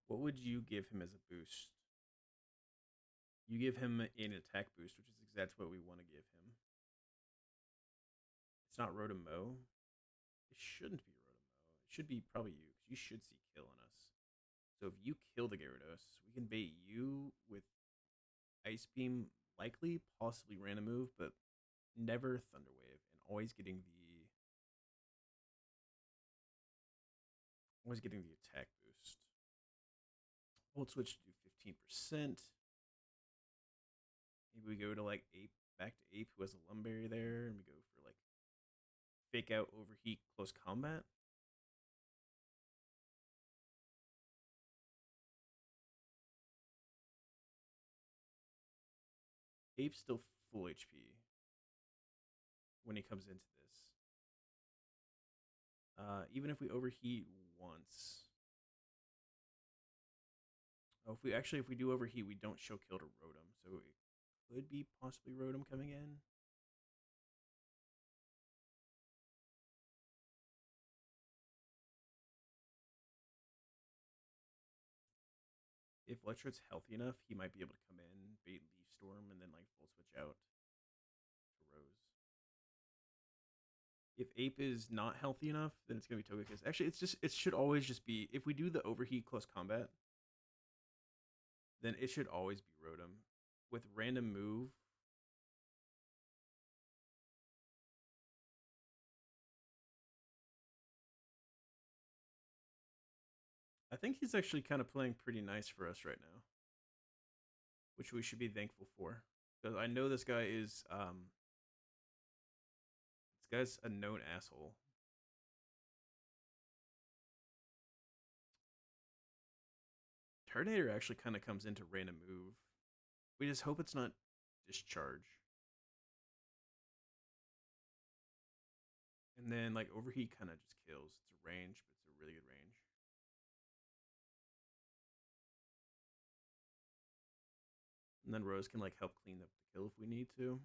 What would you give him as a boost? You give him an attack boost, which is exactly what we want to give him. It's not Rotom-Mo. It shouldn't be Rotom-Mo. It should be probably you, because you should see kill on us. So if you kill the Gyarados, we can bait you with Ice Beam, likely, possibly random move, but never Thunder Wave, and always getting the attack boost. Volt Switch to do 15%. Maybe we go to like Ape, back to Ape, who has a Lumberry there, and we go for like Fake Out, Overheat, Close Combat. Ape's still full HP when he comes into this. Even if we overheat once. Oh, if we do overheat, we don't show kill to Rotom, so it could be possibly Rotom coming in. If Electrode's healthy enough, he might be able to come in, bait Leaf Storm, and then like full switch out to Rose. If Ape is not healthy enough, then it's gonna be Togekiss. Actually, it should always just be, if we do the overheat close combat, then it should always be Rotom. With random move, I think he's actually kind of playing pretty nice for us right now, which we should be thankful for. Because I know this guy's a known asshole. Turtonator actually kind of comes into random move. We just hope it's not discharge. And then like overheat kind of just kills. It's a range, but it's a really good range. And then Rose can like help clean up the kill if we need to.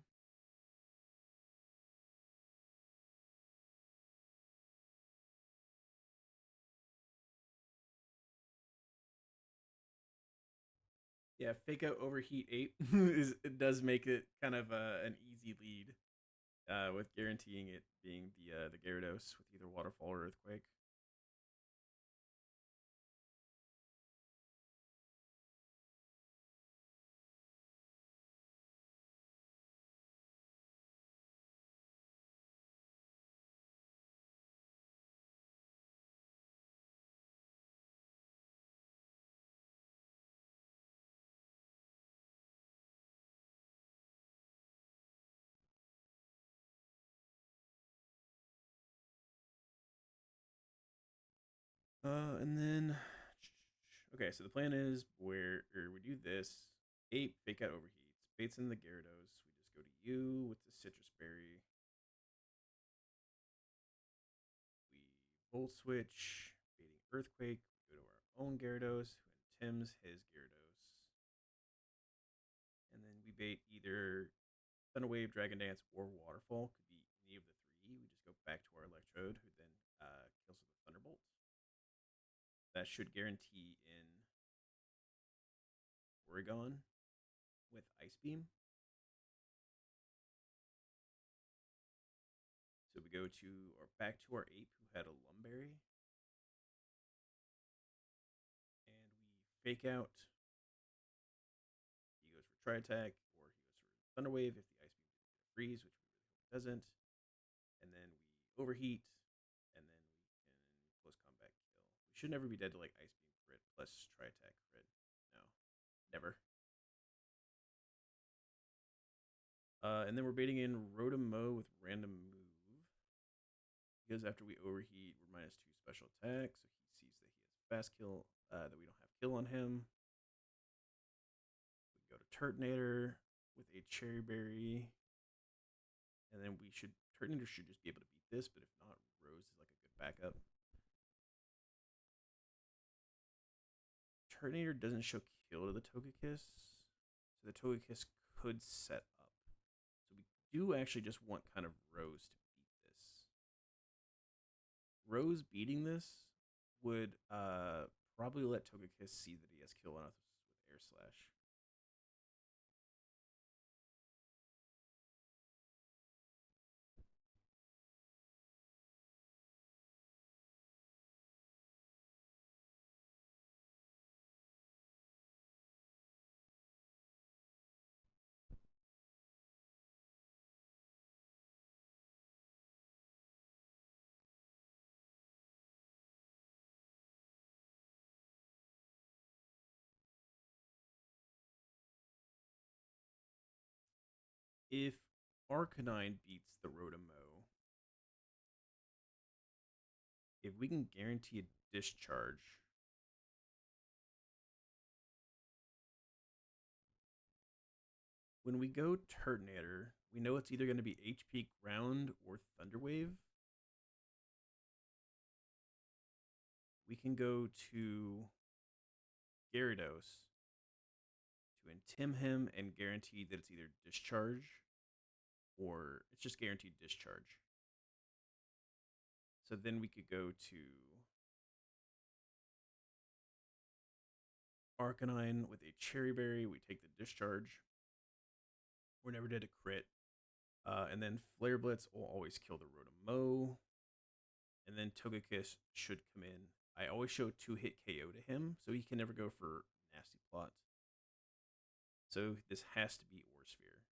Yeah, fake out overheat 8 it does make it kind of an easy lead, with guaranteeing it being the Gyarados with either Waterfall or Earthquake. And then okay, so the plan is we do this 8 fake out overheats, baits in the Gyarados. We just go to you with the Citrus Berry. We Volt Switch, baiting Earthquake. We go to our own Gyarados, who Tim's his Gyarados. And then we bait either Thunder Wave, Dragon Dance, or Waterfall. Could be any of the three. We just go back to our Electrode, who then kills with a Thunderbolt. That should guarantee in Oregon with Ice Beam. So we go to back to our ape who had a Lumberry, and we fake out. He goes for Tri Attack, or he goes for Thunder Wave if the Ice Beam didn't freeze, which we really hope it doesn't. And then we overheat, and then we can close combat kill. We should never be dead to like Ice Beam crit plus Tri Attack crit. No, never. And then we're baiting in Rotom with random move. Because after we overheat, we're -2 special attack, so he sees that he has fast kill, that we don't have kill on him. We go to Turtonator with a Cherry Berry, and then Turtonator should just be able to beat this, but if not, Rose is like a good backup. Turtonator doesn't show kill to the Togekiss, so the Togekiss could set up. So we do actually just want kind of Rose to beat this. Rose beating this would probably let Togekiss see that he has kill on us with Air Slash. If Arcanine beats the Rotom, if we can guarantee a discharge, when we go Turtonator, we know it's either going to be HP Ground or Thunder Wave. We can go to Gyarados to intim him and guarantee that it's either discharge or it's just guaranteed discharge. So then we could go to Arcanine with a Cherry Berry. We take the discharge. We're never dead to crit. And then Flare Blitz will always kill the Rotomo. And then Togekiss should come in. I always show 2-hit KO to him, so he can never go for nasty plot. So this has to be Ore Sphere.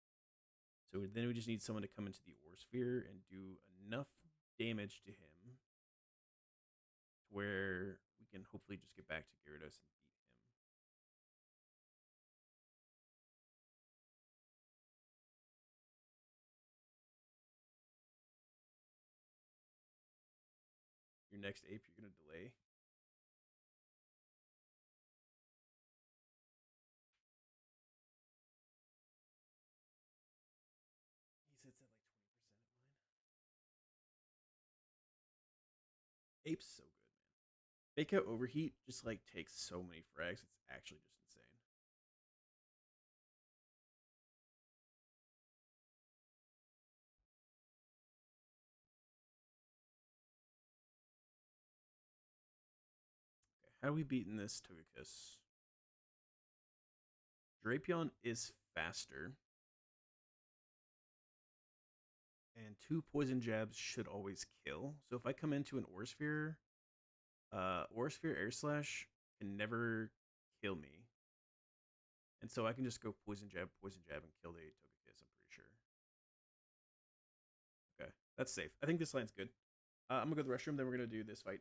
So then we just need someone to come into the Ore Sphere and do enough damage to him to where we can hopefully just get back to Gyarados and beat him. Your next ape, you're going to delay. He sits at like 20% at mine. Ape's so good, man. Fake out overheat just like takes so many frags. It's actually just insane. Okay, how are we beating this Togekiss? Drapion is faster, and 2 poison jabs should always kill. So if I come into an Ore Sphere, Ore Sphere Air Slash can never kill me. And so I can just go poison jab, and kill the Togekiss, I'm pretty sure. Okay, that's safe. I think this line's good. I'm gonna go to the restroom, then we're gonna do this fight.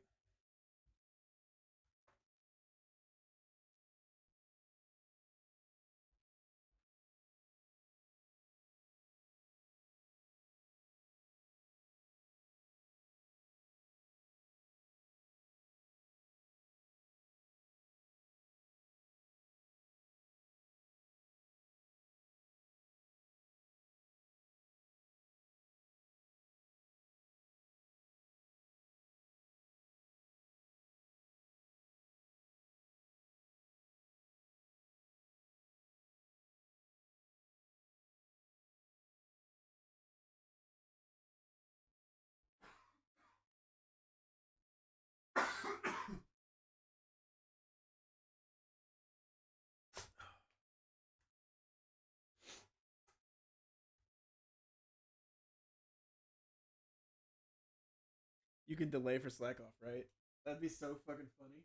You can delay for slack off, right? That'd be so fucking funny.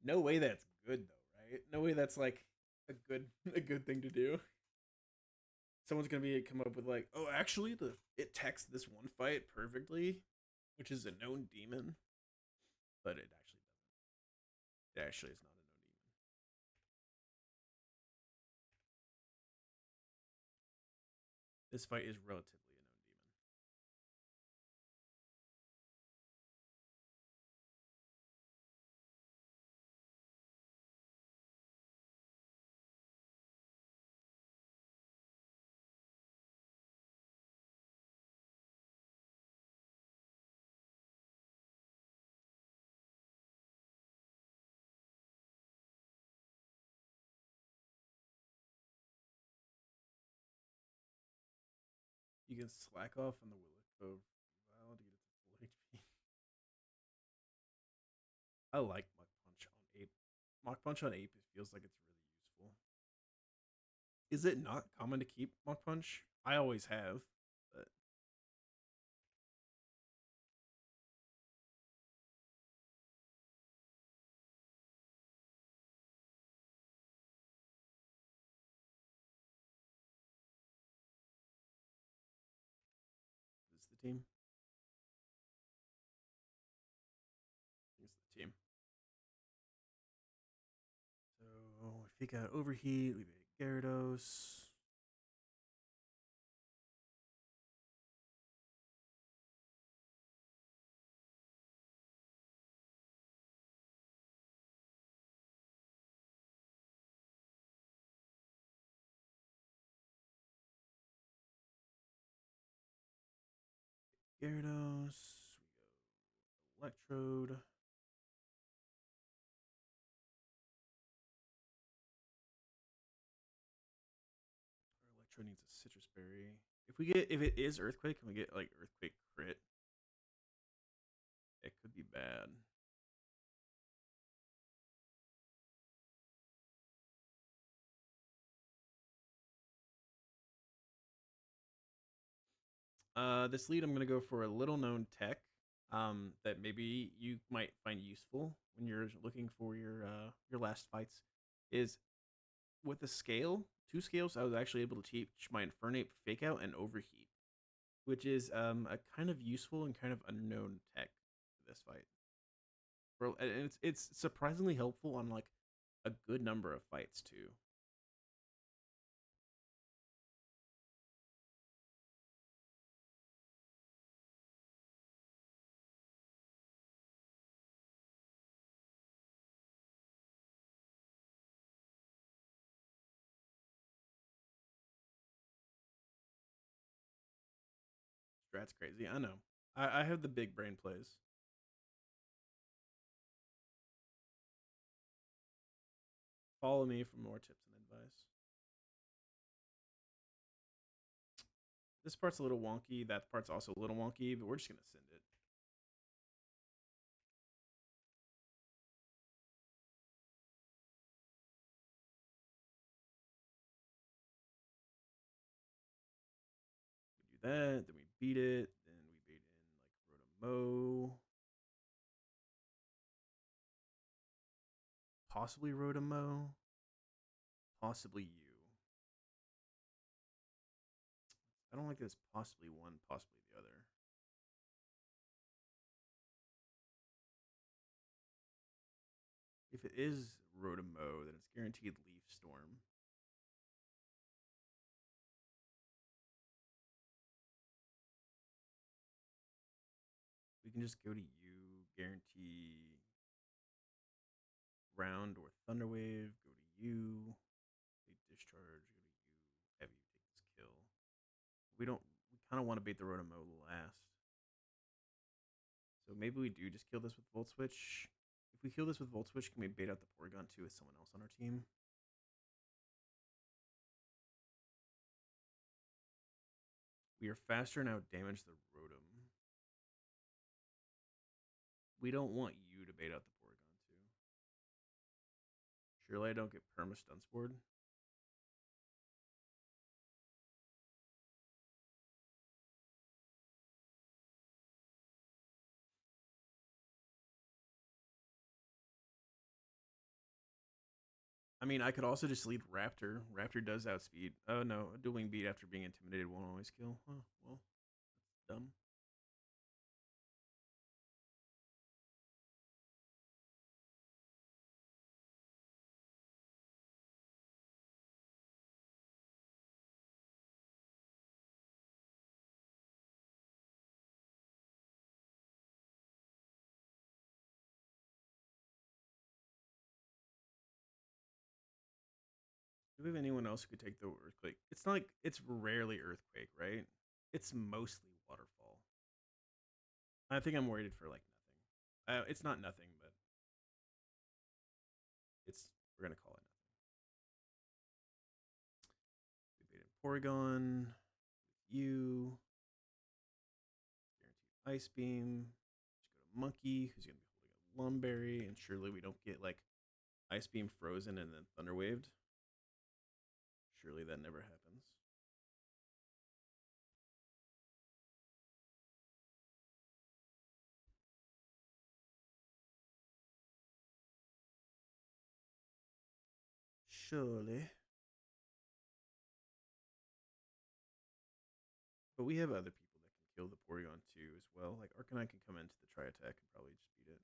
No way that's good though, right? No way that's like a good a good thing to do. Someone's gonna be come up with like, oh, actually, the it texts this one fight perfectly, which is a known demon, but it actually doesn't. It actually is not a known demon. This fight is relatively a known demon. You can slack off on the Willick of Val to get it to full HP. I like Mach Punch on Ape. Mach Punch on Ape it feels like it's really useful. Is it not common to keep Mach Punch? I always have, but is this the team? I think it's the team. So if he got overheat, we made Gyarados. Gyarados. We go Electrode. Our Electrode needs a Citrus Berry. If it is Earthquake, can we get like Earthquake crit? It could be bad. This lead, I'm gonna go for a little known tech that maybe you might find useful when you're looking for your last fights. Is with the scale, two scales, I was actually able to teach my Infernape Fake Out and Overheat, which is a kind of useful and kind of unknown tech for this fight. And it's surprisingly helpful on like a good number of fights too. Strat's crazy. I know. I have the big brain plays. Follow me for more tips and advice. This part's a little wonky. That part's also a little wonky, but we're just gonna send it. We do that, then we beat it, then we bait in like Rotomo, possibly Rotomo, possibly you. I don't like this possibly one, possibly the other. If it is Rotomo, then it's guaranteed Leaf Storm. We can just go to you, guarantee Round or Thunderwave, go to you, they discharge, go to you, have you take this kill. We don't, we kind of want to bait the Rotomo last. So maybe we do just kill this with Volt Switch. If we kill this with Volt Switch, can we bait out the Porygon too with someone else on our team? We are faster and out damage the Rotom. We don't want you to bait out the Porygon too. Surely I don't get perma stun spored. I mean, I could also just lead Raptor. Raptor does outspeed. Oh no, a dueling beat after being intimidated won't always kill. Oh, well, that's dumb. Do we have anyone else who could take the Earthquake? It's not like it's rarely Earthquake, right? It's mostly Waterfall. I think I'm worried for like nothing. It's not nothing, but it's we're gonna call it nothing. We baited Porygon. You guaranteed Ice Beam. Just go to Monkey, who's gonna be holding a Lumberry, and surely we don't get like Ice Beam frozen and then Thunder Waved. Surely that never happens. Surely. But we have other people that can kill the Porygon too as well. Like Arcanine can come into the Tri Attack and probably just beat it.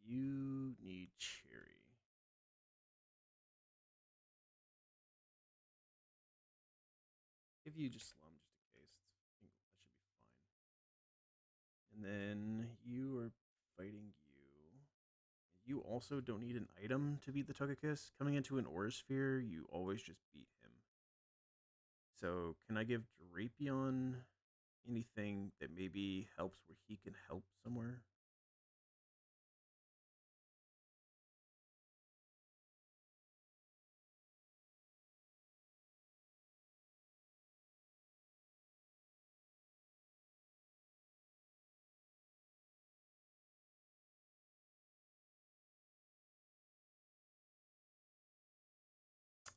You need Cherry. If you just slum just in case, that should be fine. And then you are fighting you. You also don't need an item to beat the Togekiss. Coming into an Aura Sphere, you always just beat him. So can I give Drapion anything that maybe helps where he can help somewhere?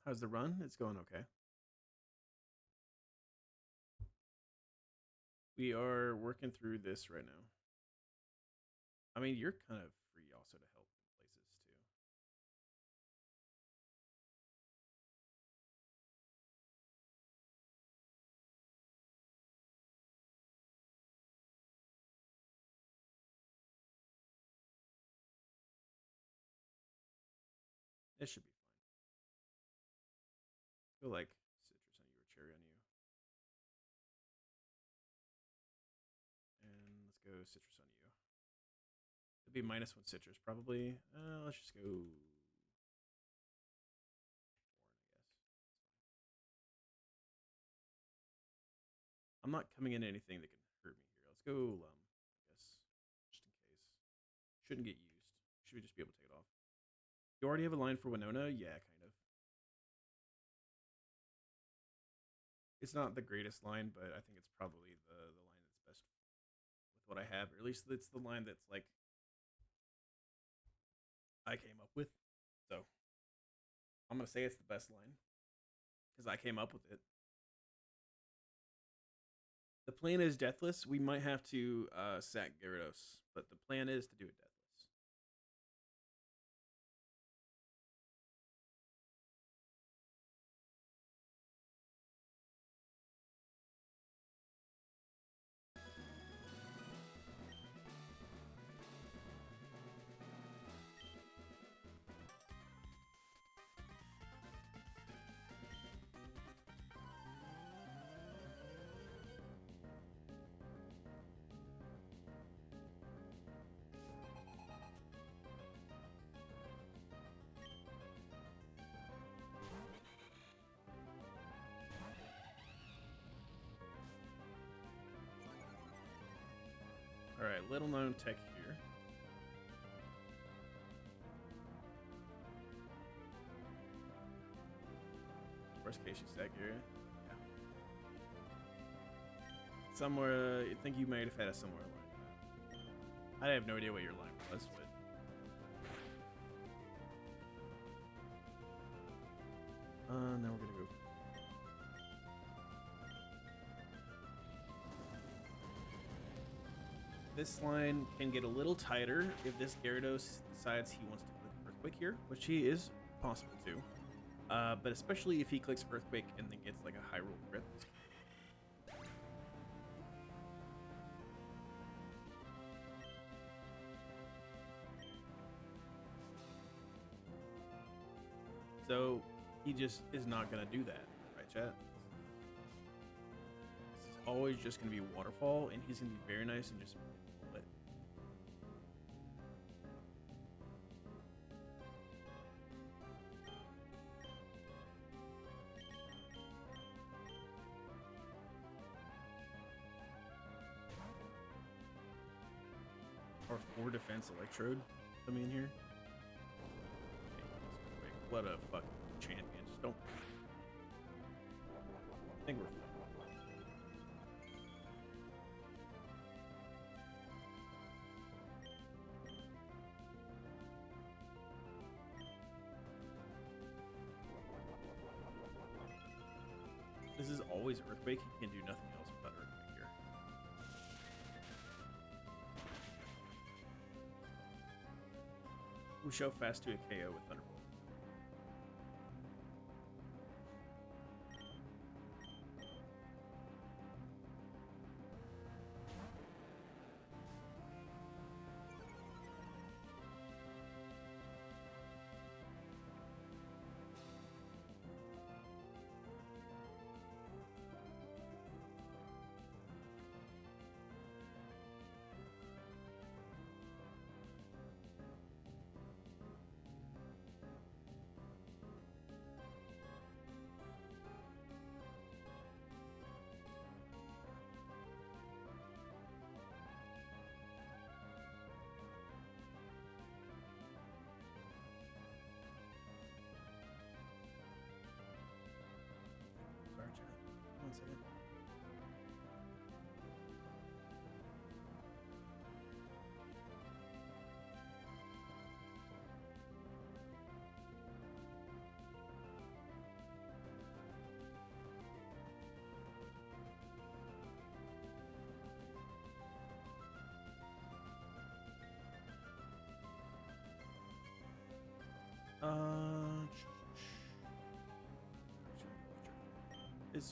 How's the run? It's going okay. We are working through this right now. I mean, you're kind of free also to help in places too. It should be fine. Feel like citrus on you or cherry on you. And let's go citrus on you. It'd be -1 citrus probably. Let's just go 4, I guess. I'm not coming in anything that can hurt me here. Let's go I guess, just in case. Shouldn't get used. Should we just be able to take it off? You already have a line for Winona? Yeah, kind of. It's not the greatest line, but I think it's probably the line that's best with what I have. Or at least it's the line that's like I came up with. So I'm gonna say it's the best line because I came up with it. The plan is deathless. We might have to sack Gyarados, but the plan is to do it deathless. All right, little known tech here. Worst case, you sack area. Yeah. Somewhere, I think you might have had a similar line. I have no idea what your line was, but now we're gonna go. This line can get a little tighter if this Gyarados decides he wants to click Earthquake here, which he is possible to. But especially if he clicks Earthquake and then gets like a high roll crit. So he just is not going to do that, right, chat? This is always just going to be Waterfall, and he's going to be very nice and just pull it. Our 4 defense Electrode coming in here. What a fucking champion. Just don't. I think we're fine. This is always Earthquake. He can do nothing else but Earthquake here. We show fast to a KO with Thunderbolt.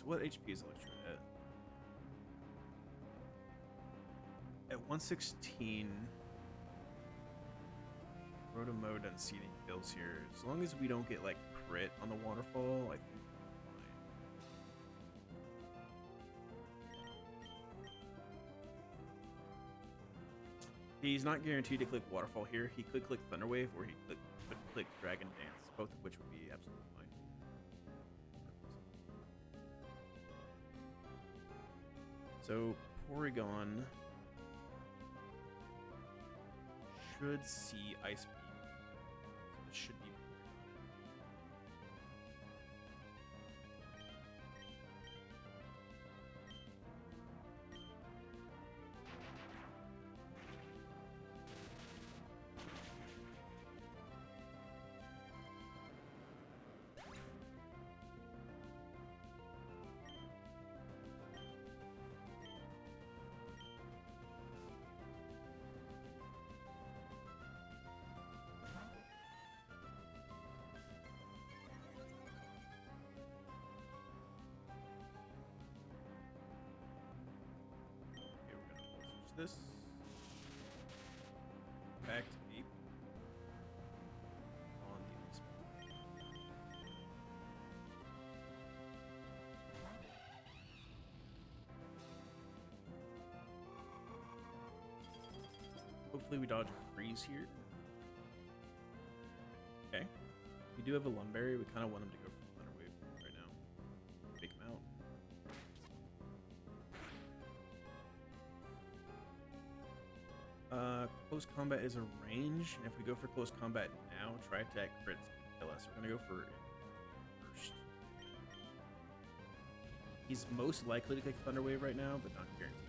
What HP is Electro at? At 116. Roto mode unseating kills here. As long as we don't get like crit on the waterfall, I think we're fine. He's not guaranteed to click waterfall here. He could click Thunderwave or he could click Dragon Dance, both of which would be absolutely fine. So Porygon should see Ice Beam. So it should be this back to deep on the ice. Hopefully we dodge a freeze here. Okay. We do have a Lumberry. We kind of want him to go for Thunderwave right now. Take him out. Close combat is a range, and if we go for close combat now, try attack crits kill us. We're gonna go for it first. He's most likely to click Thunderwave right now, but not guaranteed.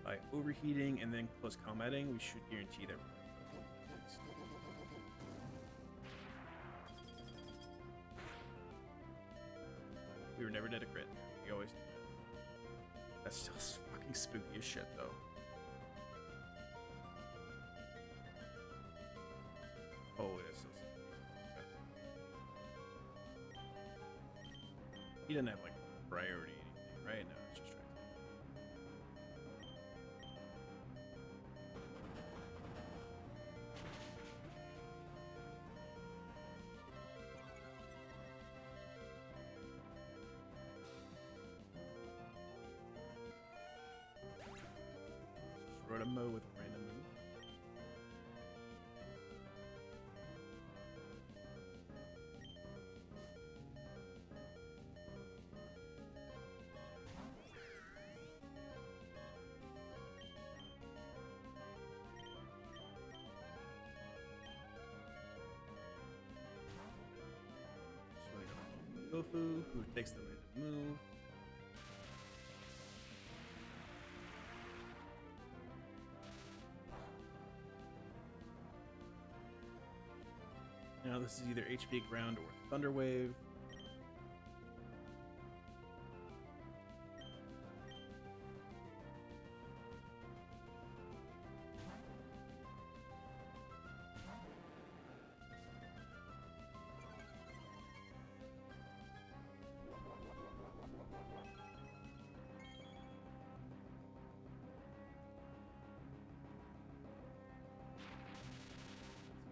By overheating and then close combating, we should guarantee that we're We were never dead a crit. We always do that. That's still fucking spooky as shit, though. Oh, it is so spooky. Okay. He doesn't have, like, priority anything, right? No, it's just right. Rotomo with random move. Tofu, who takes the random move. Now this is either HP Ground or Thunder Wave.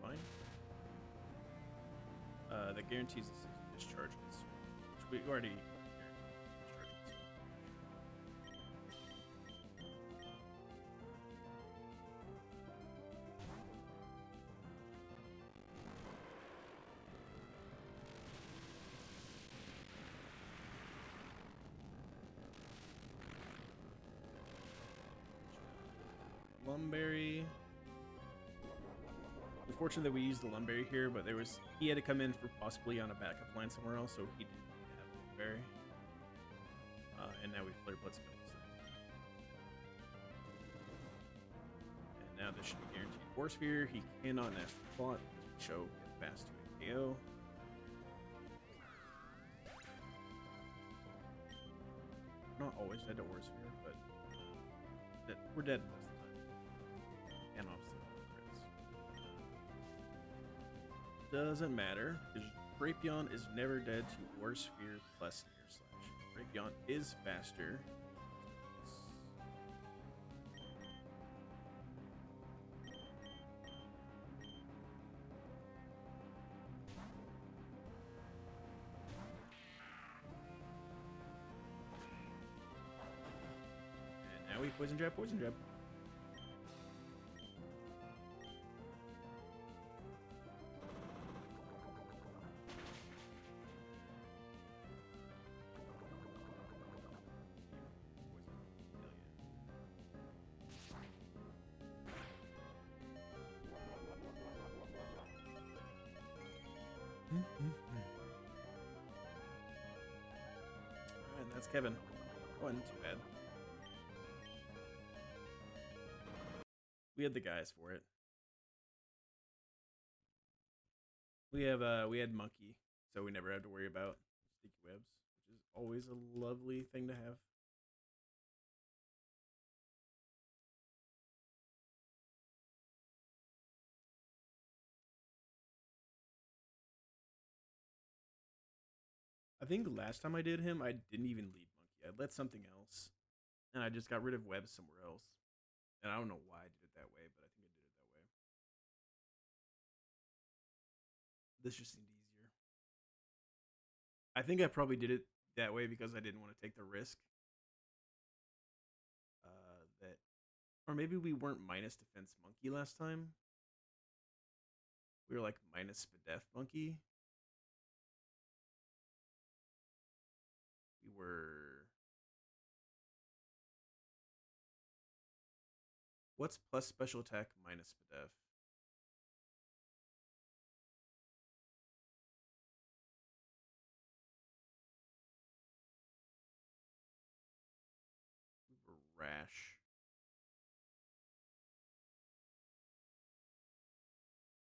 Fine. That guarantees us discharges, which we already Lumberry. Unfortunately, we used the Lumberry here, but he had to come in for possibly on a backup line somewhere else, so he didn't have Lumberry. And now we Flare Blitz kills. And now this should be guaranteed Force Sphere. He cannot Nasty Plot because we show get fast to a KO. We're not always dead to Force Sphere, but we're dead most of the time. And obviously all the crits. Doesn't matter, because Drapion is never dead to War Sphere plus Near Slash. Drapion is faster. And now we poison jab, poison jab. And that's Kevin. Wasn't too bad. We had the guys for it. We had Monkey, so we never had to worry about sticky webs, which is always a lovely thing to have. I think last time I did him, I didn't even lead Monkey. I led something else, and I just got rid of webs somewhere else. And I don't know why I did it that way, but I think I did it that way. This just seemed easier. I think I probably did it that way because I didn't want to take the risk. That, or maybe we weren't minus defense Monkey last time. We were like minus Spadef Monkey. We were. What's plus special attack minus Spadef? We were rash.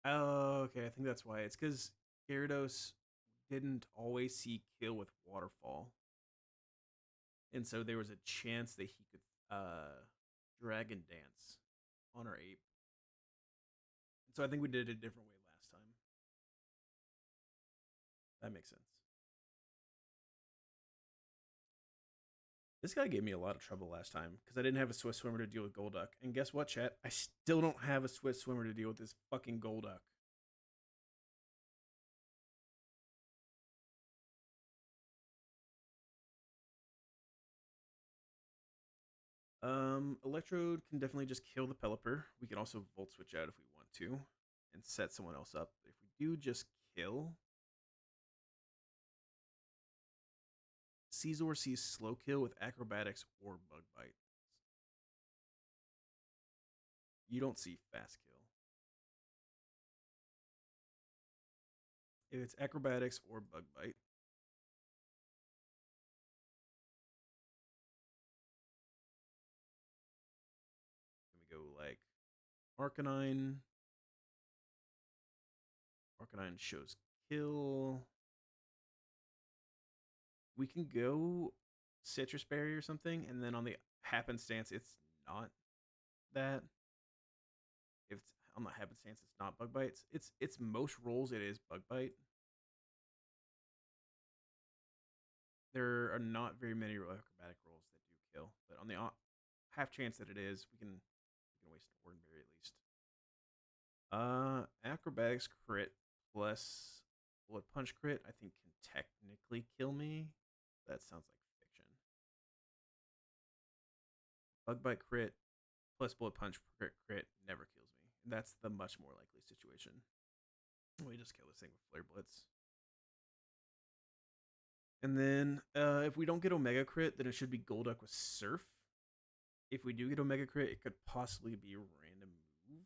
Oh, okay. I think that's why. It's because Gyarados didn't always see kill with Waterfall. And so there was a chance that he could Dragon Dance on our ape. So I think we did it a different way last time. That makes sense. This guy gave me a lot of trouble last time because I didn't have a Swift Swimmer to deal with Golduck. And guess what, chat? I still don't have a Swift Swimmer to deal with this fucking Golduck. Electrode can definitely just kill the Pelipper. We can also Volt Switch out if we want to and set someone else up. If we do just kill, Caesar sees slow kill with acrobatics or bug bite. You don't see fast kill. If it's acrobatics or bug bite, then we go like Arcanine. Arcanine shows kill. We can go Citrus Berry or something, and then on the happenstance, it's not that. If it's on the happenstance, it's not bug bites. It's most rolls it is bug bite. There are not very many acrobatic rolls that do kill, but on the half chance that it is, we can waste an ordinary at least. Acrobatics crit plus bullet punch crit, I think can technically kill me. That sounds like fiction. Bug bite crit plus bullet punch crit never kills me. That's the much more likely situation. We just kill this thing with Flare Blitz. And then if we don't get Omega Crit, then it should be Golduck with Surf. If we do get Omega Crit, it could possibly be a random move.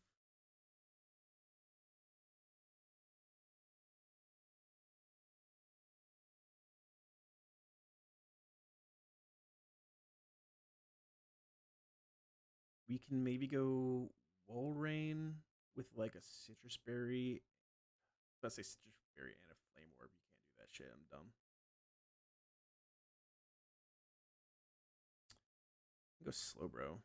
We can maybe go Walrein with like a Citrus Berry. Let's say Citrus Berry and a Flame Orb. You can't do that shit. I'm dumb. Go Slowbro.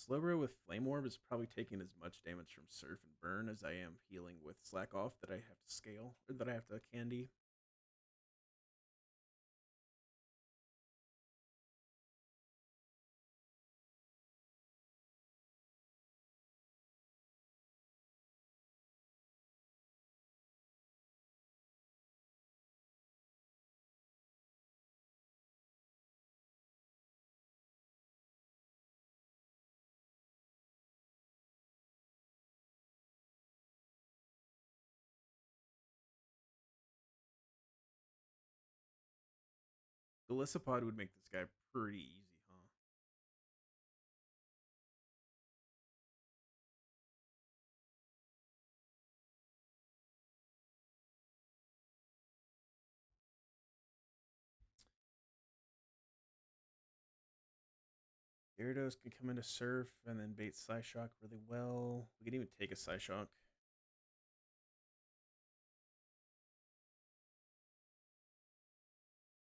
Slowbro with Flame Orb is probably taking as much damage from Surf and Burn as I am healing with Slack Off that I have to scale, or that I have to candy. Golisopod would make this guy pretty easy, huh? Gyarados can come into Surf and then bait Psyshock really well. We can even take a Psyshock.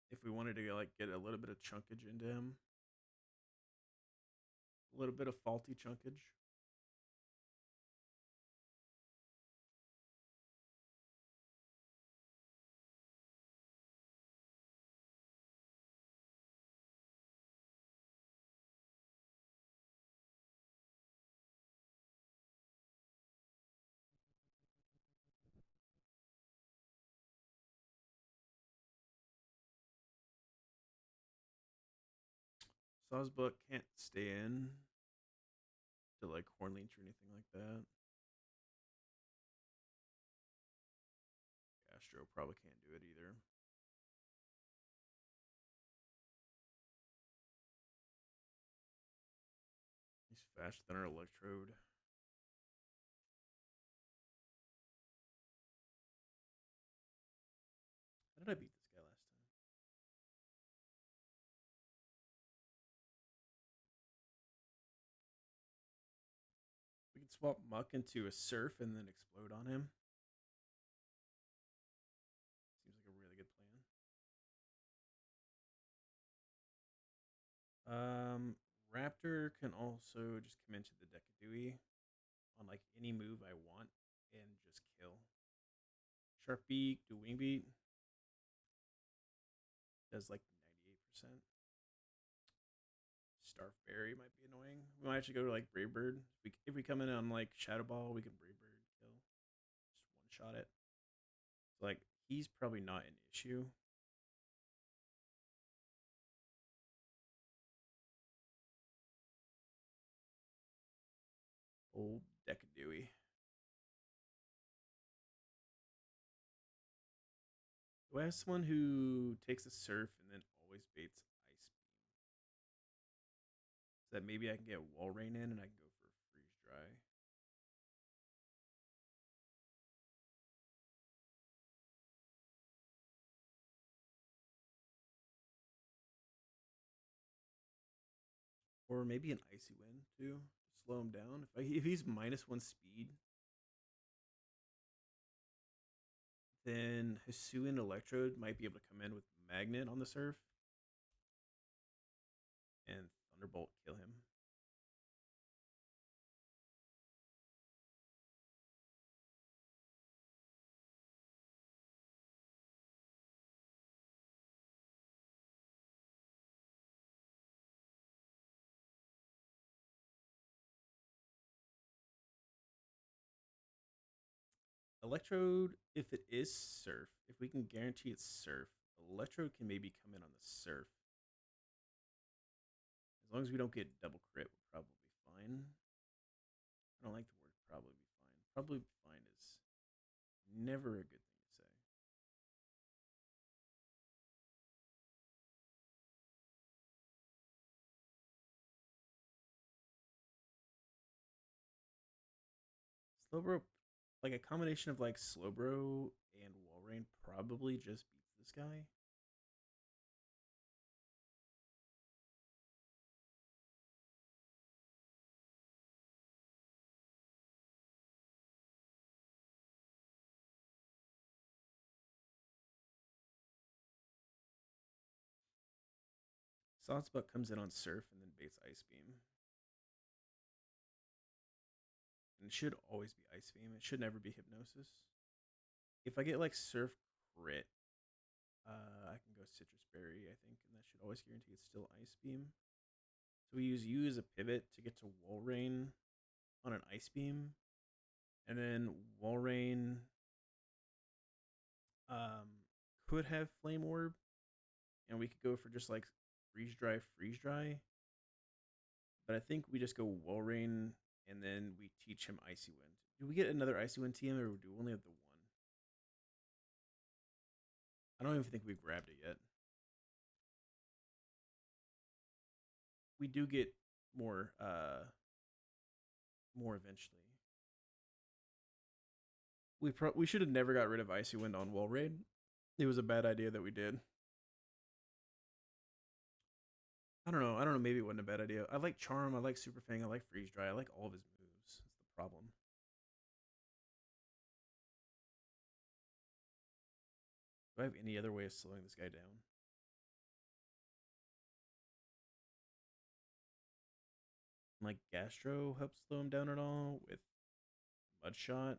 If we wanted to like get a little bit of chunkage into him. A little bit of faulty chunkage. Sawsbuck can't stay in to like Hornleech or anything like that. Astro probably can't do it either. He's faster than our Electrode. How did I beat this guy last time? We could swap Muck into a Surf and then explode on him. Seems like a really good plan. Raptor can also just come into the Decadui on like any move I want and just kill. Sharp Beak, do Wing Beat. Does like 98%. Starfberry might be annoying. We might actually go to like Brave Bird. If we come in on like Shadow Ball, we can Brave Bird kill. Just one shot it. Like he's probably not an issue. Old Decadui. Do I have someone who takes a Surf and then always baits Ice Beam? So that maybe I can get Wall Rain in and I can go for Freeze Dry. Or maybe an Icy Wind too to slow him down. If he's -1 speed, then Hisuian Electrode might be able to come in with Magnet on the Surf and Thunderbolt kill him. Electrode, if it is Surf, if we can guarantee it's Surf, Electrode can maybe come in on the Surf. As long as we don't get double crit, we're probably fine. I don't like the word probably be fine. Probably fine is never a good thing to say. Slowbro, like a combination of like Slowbro and Walrein probably just beats this guy. Sawsbuck comes in on Surf and then baits Ice Beam. and it should always be Ice Beam. It should never be Hypnosis. If I get like Surf Crit, I can go Citrus Berry, I think, and that should always guarantee it's still Ice Beam. So we use you as a pivot to get to Walrein on an Ice Beam, and then Walrein um, could have Flame Orb, and we could go for just like freeze dry. But I think we just go Walrein, and then we teach him Icy Wind. Do we get another Icy Wind TM, or do we only have the one? I don't even think we've grabbed it yet. We do get more more eventually. We should have never got rid of Icy Wind on Walrein. It was a bad idea that we did. I don't know. I don't know. Maybe it wasn't a bad idea. I like Charm. I like Super Fang. I like Freeze Dry. I like all of his moves. That's the problem. Do I have any other way of slowing this guy down? Like Gastro helps slow him down at all with Mud Shot.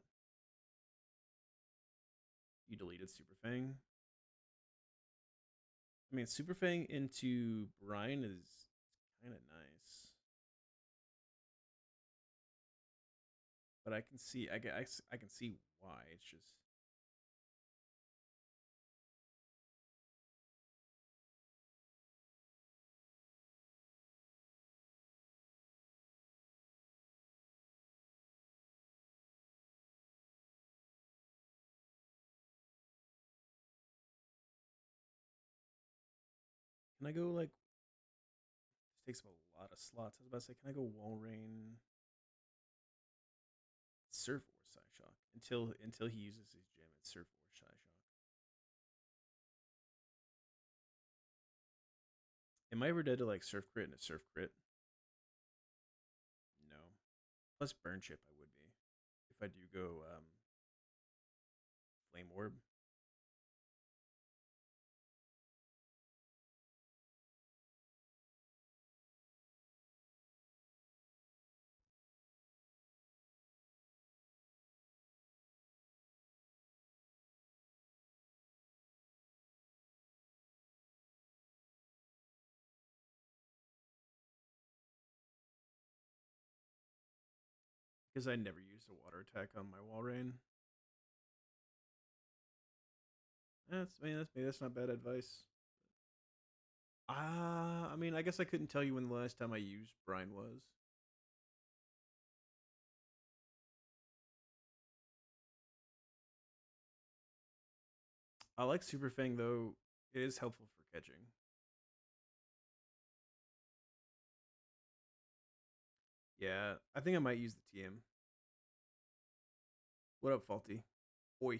You deleted Super Fang. I mean, Super Fang into Brine is kind of nice, but I can see I can see why. It's just can I go like this takes up a lot of slots. I was about to say, can I go Walrein, Surf or Psyshock until he uses his gem at Surf or Psyshock? Am I ever dead to like Surf Crit and a Surf Crit? No. Plus Burn Chip, I would be if I do go Flame Orb. Because I never used a water attack on my Walrein. That's not bad advice. I mean, I guess I couldn't tell you when the last time I used Brine was. I like Super Fang though. It is helpful for catching. Yeah, I think I might use the TM. What up, Faulty? Oi, I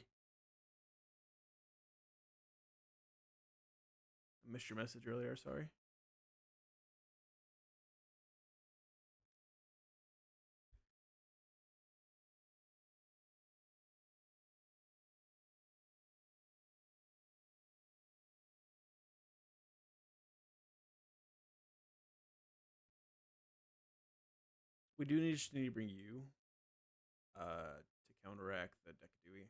missed your message earlier. Sorry. We do need to bring you to counteract the Decadui.